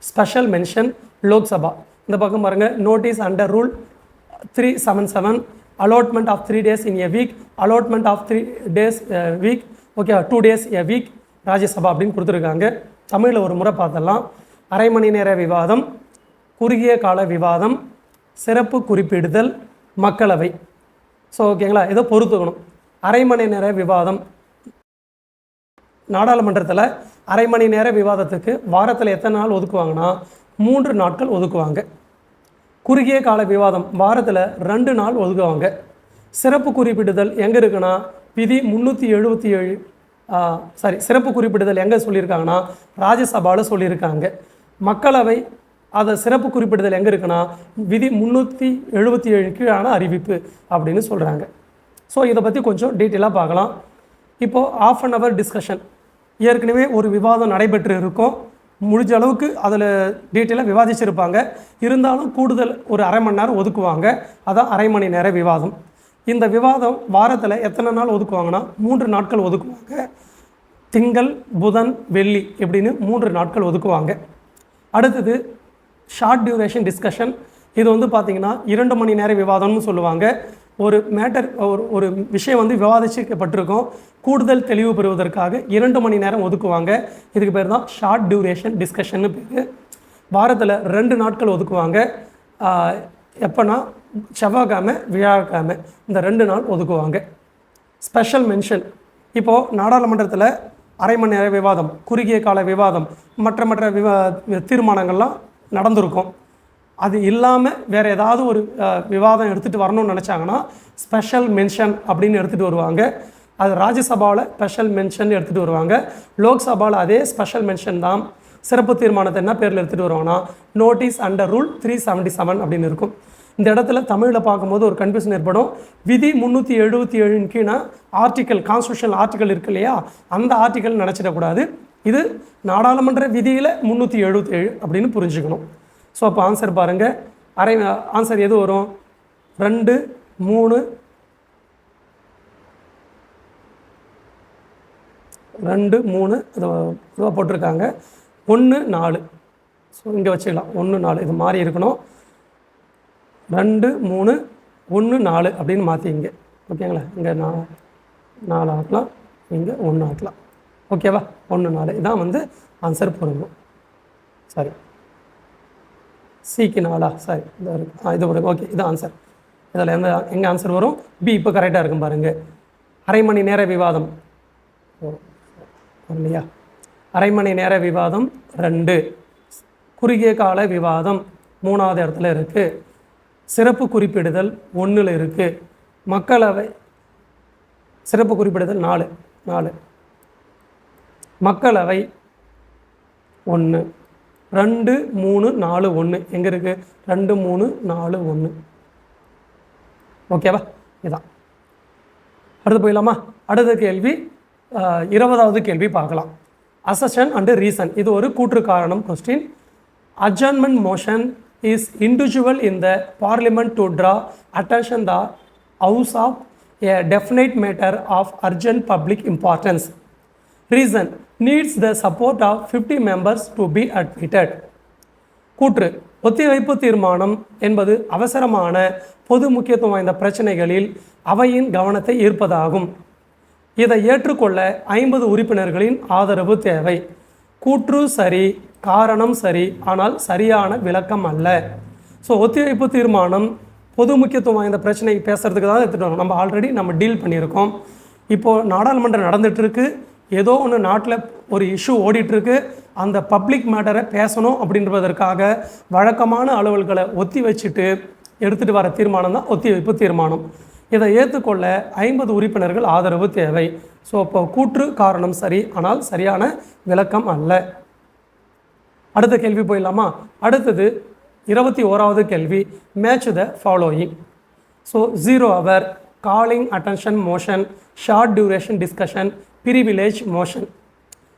special mention, Lok Sabha. இந்த பக்கம் பாருங்கள், notice under rule 377, allotment of 3 days in a week, allotment of 3 days a week, okay 2 days a week, Rajya Sabha அப்படின்னு கொடுத்துருக்காங்க. தமிழில் ஒரு முறை பார்த்தலாம். அரை மணி நேர விவாதம், குறுகிய கால விவாதம், சிறப்பு குறிப்பிடுதல், மக்களவை. ஸோ ஓகேங்களா, இதை பொறுத்துக்கணும். அரை மணி நேர விவாதம், நாடாளுமன்றத்தில் அரை மணி நேர விவாதத்துக்கு வாரத்தில் எத்தனை நாள் ஒதுக்குவாங்கன்னா 3 நாட்கள் ஒதுக்குவாங்க. குறுகிய கால விவாதம் வாரத்தில் 2 நாள் ஒதுக்குவாங்க. சிறப்பு குறிப்பிடுதல் எங்கே இருக்குன்னா விதி 377, சிறப்பு குறிப்பிடுதல் எங்கே சொல்லியிருக்காங்கன்னா ராஜ்யசபாவில் சொல்லியிருக்காங்க. மக்களவை அதை சிறப்பு குறிப்பிடுதல் எங்கே இருக்குன்னா விதி 377 கீழான அறிவிப்பு அப்படின்னு சொல்கிறாங்க. ஸோ இதை பற்றி கொஞ்சம் டீட்டெயிலாக பார்க்கலாம். இப்போது ½ an hour டிஸ்கஷன், ஏற்கனவே ஒரு விவாதம் நடைபெற்று இருக்கும். முடிஞ்ச அளவுக்கு அதில் டீட்டெயிலாக விவாதிச்சிருப்பாங்க. இருந்தாலும் கூடுதல் ஒரு அரை மணி நேரம் ஒதுக்குவாங்க. அதான் அரை மணி நேர விவாதம். இந்த விவாதம் வாரத்தில் எத்தனை நாள் ஒதுக்குவாங்கன்னா 3 நாட்கள் ஒதுக்குவாங்க. திங்கள், புதன், வெள்ளி இப்படின்னு 3 நாட்கள் ஒதுக்குவாங்க. அடுத்தது ஷார்ட் டியூரேஷன் டிஸ்கஷன். இது வந்து பார்த்திங்கன்னா 2 மணி நேர விவாதம்னு சொல்லுவாங்க. ஒரு மேட்டர் ஒரு விஷயம் விவாதிக்கப்பட்டிருக்கோம், கூடுதல் தெளிவு பெறுவதற்காக 2 மணி நேரம் ஒதுக்குவாங்க. இதுக்கு பேர் தான் ஷார்ட் டியூரேஷன் டிஸ்கஷன்னு பேர். வாரத்தில் 2 நாட்கள் ஒதுக்குவாங்க. எப்போனா செவ்வாய்க்கிழமை வியாழக்கிழமை இந்த 2 நாள் ஒதுக்குவாங்க. ஸ்பெஷல் மென்ஷன் இப்போது நாடாளுமன்றத்தில் அரை மணி நேர விவாதம், குறுகிய கால விவாதம், மற்ற தீர்மானங்கள்லாம் நடந்திருக்கும். அது இல்லாமல் வேறு ஏதாவது ஒரு விவாதம் எடுத்துகிட்டு வரணும்னு நினச்சாங்கன்னா ஸ்பெஷல் மென்ஷன் அப்படின்னு எடுத்துகிட்டு வருவாங்க. அது ராஜ்யசபாவில் ஸ்பெஷல் மென்ஷன் எடுத்துகிட்டு வருவாங்க. லோக்சபாவில் அதே ஸ்பெஷல் மென்ஷன் தான். சிறப்பு தீர்மானத்தை என்ன பேரில் எடுத்துகிட்டு வருவாங்கன்னா நோட்டீஸ் அண்டர் ரூல் 377 அப்படின்னு இருக்கும். இந்த இடத்துல தமிழில் பார்க்கும்போது ஒரு கன்ஃபியூஷன் ஏற்படும். விதி 377 கீழே ஆர்டிக்கல், கான்ஸ்டியூஷனல் ஆர்டிக்கல் இருக்கு இல்லையா, அந்த ஆர்டிக்கல் நினச்சிடக்கூடாது. இது நாடாளுமன்ற விதியில் 377 அப்படின்னு புரிஞ்சுக்கணும். ஸோ அப்போ ஆன்சர் பாருங்கள். ஆன்சர் எது வரும்? 2, 3, 2, 3 இதுவாக போட்டிருக்காங்க. 1, 4. ஸோ இங்கே வச்சுக்கலாம். 1, 4 இது மாதிரி இருக்கணும். 2, 3, 1, 4 அப்படின்னு மாற்றிங்க. ஓகேங்களா? இங்கே 4 ஆக்கலாம், இங்கே 1 ஆக்கலாம். ஓகேவா? 1, 4 இதான் வந்து ஆன்சர் பொருந்தும். சரி, சிக்கு 4 சரி, இது வரும். ஓகே, இது ஆன்சர். இதில் எங்கே ஆன்சர் வரும்? பி. இப்போ கரெக்டாக இருக்கும் பாருங்கள். அரை மணி நேர விவாதம் இல்லையா? அரை மணி நேர விவாதம் 2, குறுகிய கால விவாதம் 3வது இடத்துல இருக்குது. சிறப்பு குறிப்பிடுதல் 1ல் இருக்குது. மக்களவை சிறப்பு குறிப்பிடுதல் 4. மக்களவை 1, 2, 3, 4, 1 எங்கே இருக்குது? 2, 3, 4, 1. ஓகேவா? இதான். அடுத்து போயிடலாமா? அடுத்த கேள்வி 20வது கேள்வி பார்க்கலாம். Assertion and reason. இது ஒரு கூற்று காரணம் question. Adjournment motion is individual in the parliament to draw attention the house of a definite matter of urgent public importance. Reason needs the support of 50 members to be admitted. கூற்று ஒத்திவைப்பு தீர்மானம் என்பது அவசரமான பொது முக்கியத்துவம் வாய்ந்த பிரச்சனைகளில் அவையின் கவனத்தை ஈர்ப்பதாகும். இதை ஏற்றுக்கொள்ள 50 உறுப்பினர்களின் ஆதரவு தேவை. கூற்று சரி, காரணம் சரி, ஆனால் சரியான விளக்கம் அல்ல. ஸோ ஒத்திவைப்பு தீர்மானம் பொது முக்கியத்துவம் வாய்ந்த பிரச்சனை பேசுகிறதுக்கு தான் எடுத்துகிட்டு வரோம். நம்ம ஆல்ரெடி டீல் பண்ணியிருக்கோம். இப்போது நாடாளுமன்றம் நடந்துகிட்ருக்கு. ஏதோ ஒன்று நாட்டில் ஒரு இஷ்யூ ஓடிட்டுருக்கு. அந்த பப்ளிக் மேட்டரை பேசணும் அப்படின்றதற்காக வழக்கமான அலுவல்களை ஒத்தி வச்சுட்டு எடுத்துகிட்டு வர தீர்மானம் தான் ஒத்திவைப்பு தீர்மானம். இதை ஏற்றுக்கொள்ள 50 உறுப்பினர்கள் ஆதரவு தேவை. ஸோ இப்போ கூற்று காரணம் சரி, ஆனால் சரியான விளக்கம் அல்ல. அடுத்த கேள்வி போயிடலாமா? அடுத்தது 21வது கேள்வி. Match the following. So 0 hour, calling attention motion, short duration discussion, privilege motion.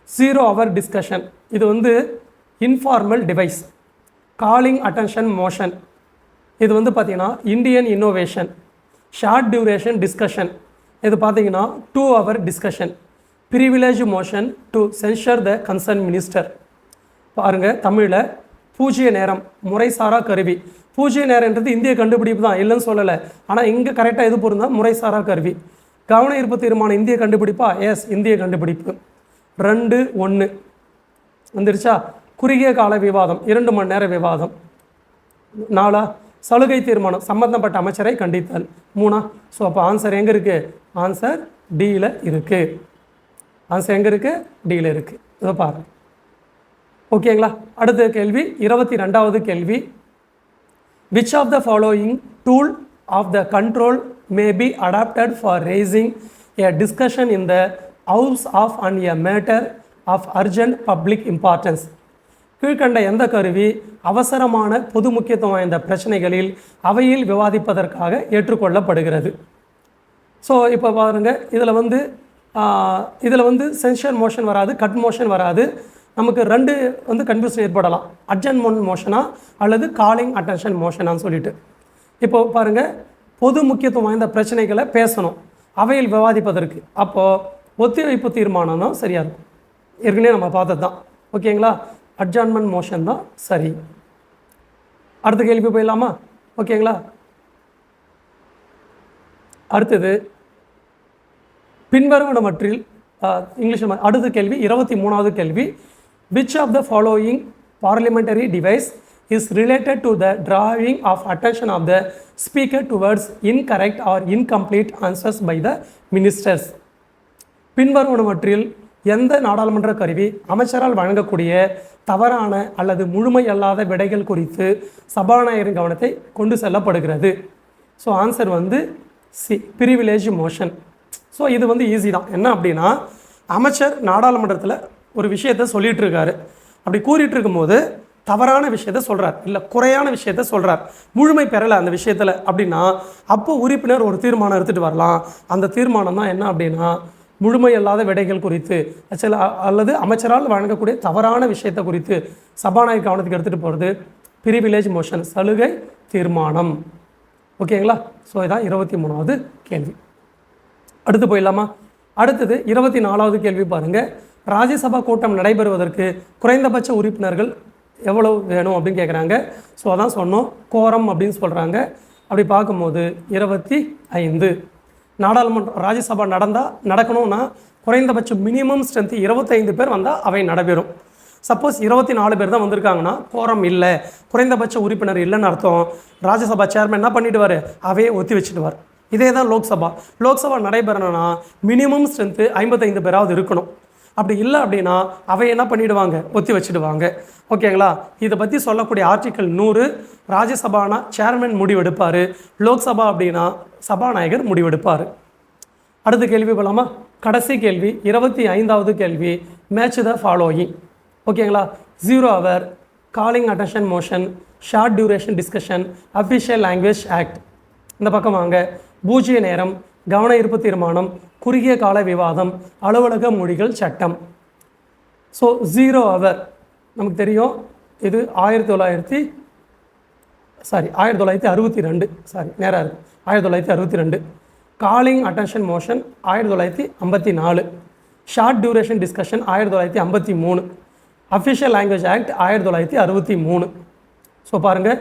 0 hour discussion இது வந்து informal device. Calling attention motion இது வந்து பார்த்திங்கன்னா Indian innovation. Short duration discussion இது பார்த்திங்கன்னா 2 hour discussion. Privilege motion to censure the concern minister. பாருங்கள், தமிழில் பூஜ்ய நேரம் முறைசாரா கருவி. பூஜ்ய நேரன்றது இந்திய கண்டுபிடிப்பு தான், இல்லைன்னு சொல்லலை. ஆனால் இங்கே கரெக்டாக எது பொருந்தா? முறைசாரா கருவி. கவன ஈர்ப்பு தீர்மானம் இந்திய கண்டுபிடிப்பா? எஸ், இந்திய கண்டுபிடிப்பு. 2, 1 வந்துருச்சா? குறுகிய கால விவாதம் 2 மணி நேர விவாதம். 4 சலுகை தீர்மானம் சம்பந்தப்பட்ட அமைச்சரை கண்டித்தல். 3 ஸோ அப்போ ஆன்சர் எங்கே இருக்குது? ஆன்சர் டியில் இருக்குது. ஆன்சர் எங்கே இருக்குது? டியில் இருக்குது. இதை பாருங்கள். ஓகேங்களா? அடுத்த கேள்வி 22வது கேள்வி. Which of the following tool of the control may be adopted for raising a discussion in the house of on a matter of urgent public importance. கீழ்கண்ட எந்த கருவி அவசரமான பொது முக்கியத்துவம் வாய்ந்த பிரச்சனைகளில் அவையில் விவாதிப்பதற்காக ஏற்றுக்கொள்ளப்படுகிறது? ஸோ இப்போ பாருங்கள், இதில் வந்து சென்ஷர் மோஷன் வராது, கட் மோஷன் வராது. நமக்கு 2 வந்து கன்ஃபியூஷன் ஏற்படலாம். அட்ஜர்ன்மெண்ட் மோஷனா அல்லது காலிங் அட்டென்ஷன் மோஷனான்னு சொல்லிட்டு. இப்போ பாருங்கள், பொது முக்கியத்துவம் வாய்ந்த பிரச்சனைகளை பேசணும் அவையில் விவாதிப்பதற்கு. அப்போது ஒத்திவைப்பு தீர்மானம் தான் சரியாக இருக்கும். ஏற்கனவே நம்ம பார்த்தது தான். ஓகேங்களா? அட்ஜர்ன்மெண்ட் மோஷன் தான் சரி. அடுத்த கேள்வி போயிடலாமா? ஓகேங்களா? அடுத்தது பின்வருவனவற்றில் இங்கிலீஷில் அடுத்த கேள்வி 23வது கேள்வி. Which of the following parliamentary device is related to the drawing of attention of the speaker towards incorrect or incomplete answers by the ministers. பின்வருவனவற்றில் எந்த நாடாளுமன்ற கருவி அமைச்சரால் வழங்கக்கூடிய தவறான அல்லது முழுமை அல்லாத விடைகள் குறித்து சபாநாயகரின் கவனத்தை கொண்டு செல்லப்படுகிறது? ஸோ ஆன்சர் வந்து சி, ப்ரிவிலேஜ் மோஷன். ஸோ இது வந்து ஈஸி தான். என்ன அப்படின்னா, அமைச்சர் நாடாளுமன்றத்தில் ஒரு விஷயத்தை சொல்லிகிட்டு இருக்காரு. அப்படி கூறிட்டு இருக்கும்போது தவறான விஷயத்த சொல்கிறார், இல்லை குறையான விஷயத்த சொல்கிறார், முழுமை பெறலை அந்த விஷயத்தில் அப்படின்னா, அப்போ உறுப்பினர் ஒரு தீர்மானம் எடுத்துகிட்டு வரலாம். அந்த தீர்மானம் தான் என்ன அப்படின்னா, முழுமையல்லாத விடைகள் குறித்து அல்லது அமைச்சரால் வழங்கக்கூடிய தவறான விஷயத்தை குறித்து சபாநாயகர் கவனத்துக்கு எடுத்துகிட்டு போகிறது ப்ரிவிலேஜ் மோஷன், சலுகை தீர்மானம். ஓகேங்களா? ஸோ இதான் 23வது கேள்வி. அடுத்து போயிடலாமா? அடுத்தது 24வது கேள்வி பாருங்கள். ராஜ்யசபா கூட்டம் நடைபெறுவதற்கு குறைந்தபட்ச உறுப்பினர்கள் எவ்வளோ வேணும் அப்படின்னு கேட்குறாங்க. ஸோ அதான் சொன்னோம், கோரம் அப்படின்னு சொல்கிறாங்க. அப்படி பார்க்கும்போது 25. ராஜ்யசபா நடக்கணும்னா குறைந்தபட்சம் மினிமம் ஸ்ட்ரென்த்து 25 பேர் வந்தால் அவை நடைபெறும். சப்போஸ் 24 பேர் தான் வந்திருக்காங்கன்னா கோரம் இல்லை, குறைந்தபட்ச உறுப்பினர் இல்லைன்னு அர்த்தம். ராஜ்யசபா சேர்மன் என்ன பண்ணிவிடுவார், அவையே ஒத்தி வச்சுடுவார். இதே தான் லோக்சபா நடைபெறணும்னா மினிமம் ஸ்ட்ரென்த்து 55 பேராவது இருக்கணும். அப்படி இல்லை அப்படின்னா அவை என்ன பண்ணிவிடுவாங்க, ஒத்தி வச்சுடுவாங்க. ஓகேங்களா? இதை பற்றி சொல்லக்கூடிய ஆர்டிக்கல் 100. ராஜ்யசபானா சேர்மன் முடிவெடுப்பார், லோக்சபா அப்படின்னா சபாநாயகர் முடிவெடுப்பார். அடுத்த கேள்வி போகலாமா? கடைசி கேள்வி 25வது கேள்வி. Match the following. ஓகேங்களா? 0 hour, calling attention motion, short duration discussion, official language act. இந்த பக்கம் வாங்க. பூஜ்ய நேரம், கவன ஈர்ப்பு தீர்மானம், குறுகிய கால விவாதம், அலுவலக மொழிகள் சட்டம். ஸோ 0 hour நமக்கு தெரியும், இது 1962 நேராக இருக்குது 1962. Calling attention motion 1954. Short duration discussion 1953. Official language act 1963. So பாருங்கள்,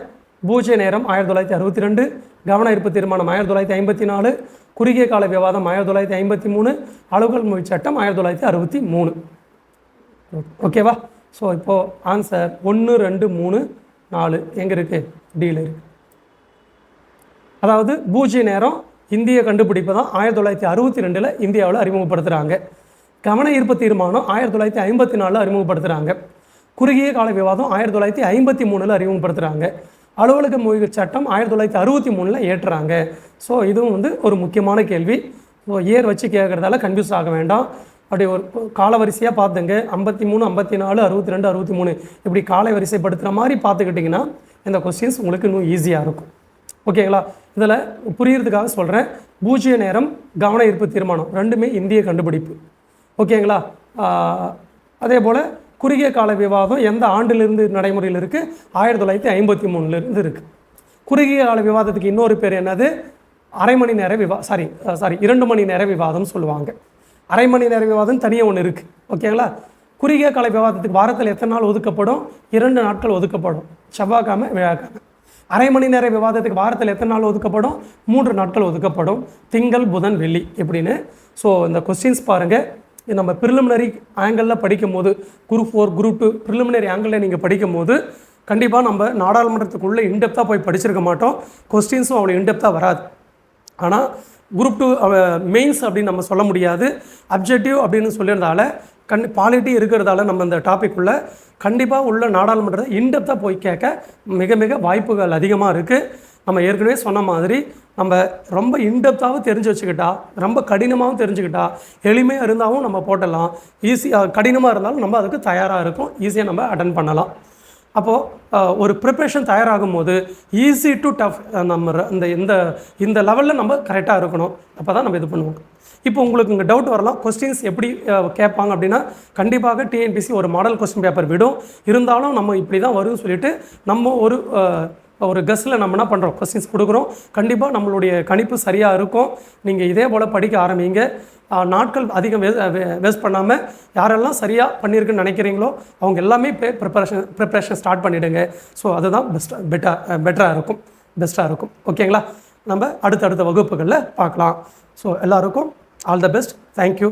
பூஜ்ய நேரம் 1962, கவன ஈர்ப்பு தீர்மானம் 1954, குறுகிய கால விவாதம் 1953, அலுவல் மொழி சட்டம் 1963. ஓகேவா? ஸோ இப்போது ஆன்சர் 1, 2, 3, 4 எங்கே இருக்குது? டியில் இருக்குது. அதாவது பூஜ்ய நேரம் இந்திய கண்டுபிடிப்பு தான் 1962 இந்தியாவில் அறிமுகப்படுத்துகிறாங்க. கவன ஈர்ப்பு தீர்மானம் 1954 அறிமுகப்படுத்துகிறாங்க. குறுகிய கால விவாதம் 1953 அறிமுகப்படுத்துகிறாங்க. அலுவலக மொழிகள் சட்டம் 1963 ஏற்றுறாங்க. ஸோ இதுவும் வந்து ஒரு முக்கியமான கேள்வி. ஸோ இயர் வச்சு கேட்குறதால கன்ஃபியூஸ் ஆக வேண்டாம். அப்படி ஒரு காலவரிசையாக பார்த்துங்க. 53, 54, 62, 63 இப்படி காலை வரிசைப்படுத்துகிற மாதிரி பார்த்துக்கிட்டிங்கன்னா இந்த கொஸ்டின்ஸ் உங்களுக்கு இன்னும் ஈஸியாக இருக்கும். ஓகேங்களா? இதில் புரியறதுக்காக சொல்கிறேன். பூஜ்ய நேரம், கவன ஈர்ப்பு தீர்மானம் ரெண்டுமே இந்திய கண்டுபிடிப்பு. ஓகேங்களா? அதே போல் குறுகிய கால விவாதம் எந்த ஆண்டிலிருந்து நடைமுறையில் இருக்குது? 1953 இருக்குது. குறுகிய கால விவாதத்துக்கு இன்னொரு பேர் என்னது? அரை மணி நேர 2 மணி நேர விவாதம் சொல்லுவாங்க. அரை மணி நேர விவாதம் தனியாக ஒன்று இருக்குது. ஓகேங்களா? குறுகிய கால விவாதத்துக்கு வாரத்தில் எத்தனை நாள் ஒதுக்கப்படும்? 2 நாட்கள் ஒதுக்கப்படும், செவ்வாய்க்கிழமை வியாழக்கிழமை. அரை மணி நேர விவாதத்துக்கு வாரத்தில் எத்தனை நாள் ஒதுக்கப்படும்? 3 நாட்கள் ஒதுக்கப்படும், திங்கள், புதன், வெள்ளி இப்படின்னு. ஸோ இந்த கொஸ்டின்ஸ் பாருங்கள். நம்ம ப்ரிலிமினரி ஆங்கிளில் படிக்கும் போது, குரூப் 4, குரூப் 2 ப்ரிலிமினரி ஆங்கிளில் நீங்கள் படிக்கும் போது கண்டிப்பாக நம்ம நாடாளுமன்றத்துக்குள்ளே இன்டெப்த்தாக போய் படிச்சிருக்க மாட்டோம். கொஸ்டின்ஸும் அவ்வளோ இன்டெப்த்தாக வராது. ஆனால் குரூப் 2 மெயின்ஸ் அப்படின்னு நம்ம சொல்ல முடியாது. அப்ஜெக்டிவ் அப்படின்னு சொல்லியிருந்தால பாலிட்டி இருக்கிறதால நம்ம இந்த டாப்பிக்குள்ளே கண்டிப்பாக உள்ள நாடாளுமன்றத்தை இன்டெப்த்தாக போய் கேட்க மிக மிக வாய்ப்புகள் அதிகமாக இருக்குது. நம்ம ஏற்கனவே சொன்ன மாதிரி நம்ம ரொம்ப இன்டெப்த்தாகவும் தெரிஞ்சு வச்சுக்கிட்டா, ரொம்ப கடினமாகவும் தெரிஞ்சுக்கிட்டா, எளிமையாக இருந்தாலும் நம்ம போட்டலாம். ஈஸியாக கடினமாக இருந்தாலும் நம்ம அதுக்கு தயாராக இருக்கும், ஈஸியாக நம்ம அட்டன் பண்ணலாம். அப்போது ஒரு ப்ரிப்ரேஷன் தயாராகும் போது ஈஸி டு டஃப் நம்ம இந்த லெவலில் நம்ம கரெக்டாக இருக்கணும். அப்போ தான் நம்ம இது பண்ணுவோம். இப்போ உங்களுக்கு இங்கே டவுட் வரலாம், கொஸ்டின்ஸ் எப்படி கேட்பாங்க அப்படின்னா, கண்டிப்பாக டிஎன்பிசி ஒரு மாடல் கொஸ்டின் பேப்பர் விடும். இருந்தாலும் நம்ம இப்படி தான் வரும்னு சொல்லிட்டு நம்ம ஒரு கெஸ்ட்டில் நம்ம என்ன பண்ணுறோம், கொஸ்டின்ஸ் கொடுக்குறோம். கண்டிப்பாக நம்மளுடைய கணிப்பு சரியாக இருக்கும். நீங்கள் இதே போல் படிக்க ஆரம்பிங்க. நாட்கள் அதிகம் வேஸ்ட் பண்ணாமல் யாரெல்லாம் சரியாக பண்ணியிருக்குன்னு நினைக்கிறீங்களோ அவங்க எல்லாமே ப்ரிப்பரேஷன் ஸ்டார்ட் பண்ணிவிடுங்க. ஸோ அதுதான் பெட்டராக இருக்கும், பெஸ்ட்டாக இருக்கும். ஓகேங்களா? நம்ம அடுத்தடுத்த வகுப்புகளில் பார்க்கலாம். ஸோ எல்லாருக்கும் ஆல் த பெஸ்ட். தேங்க்யூ.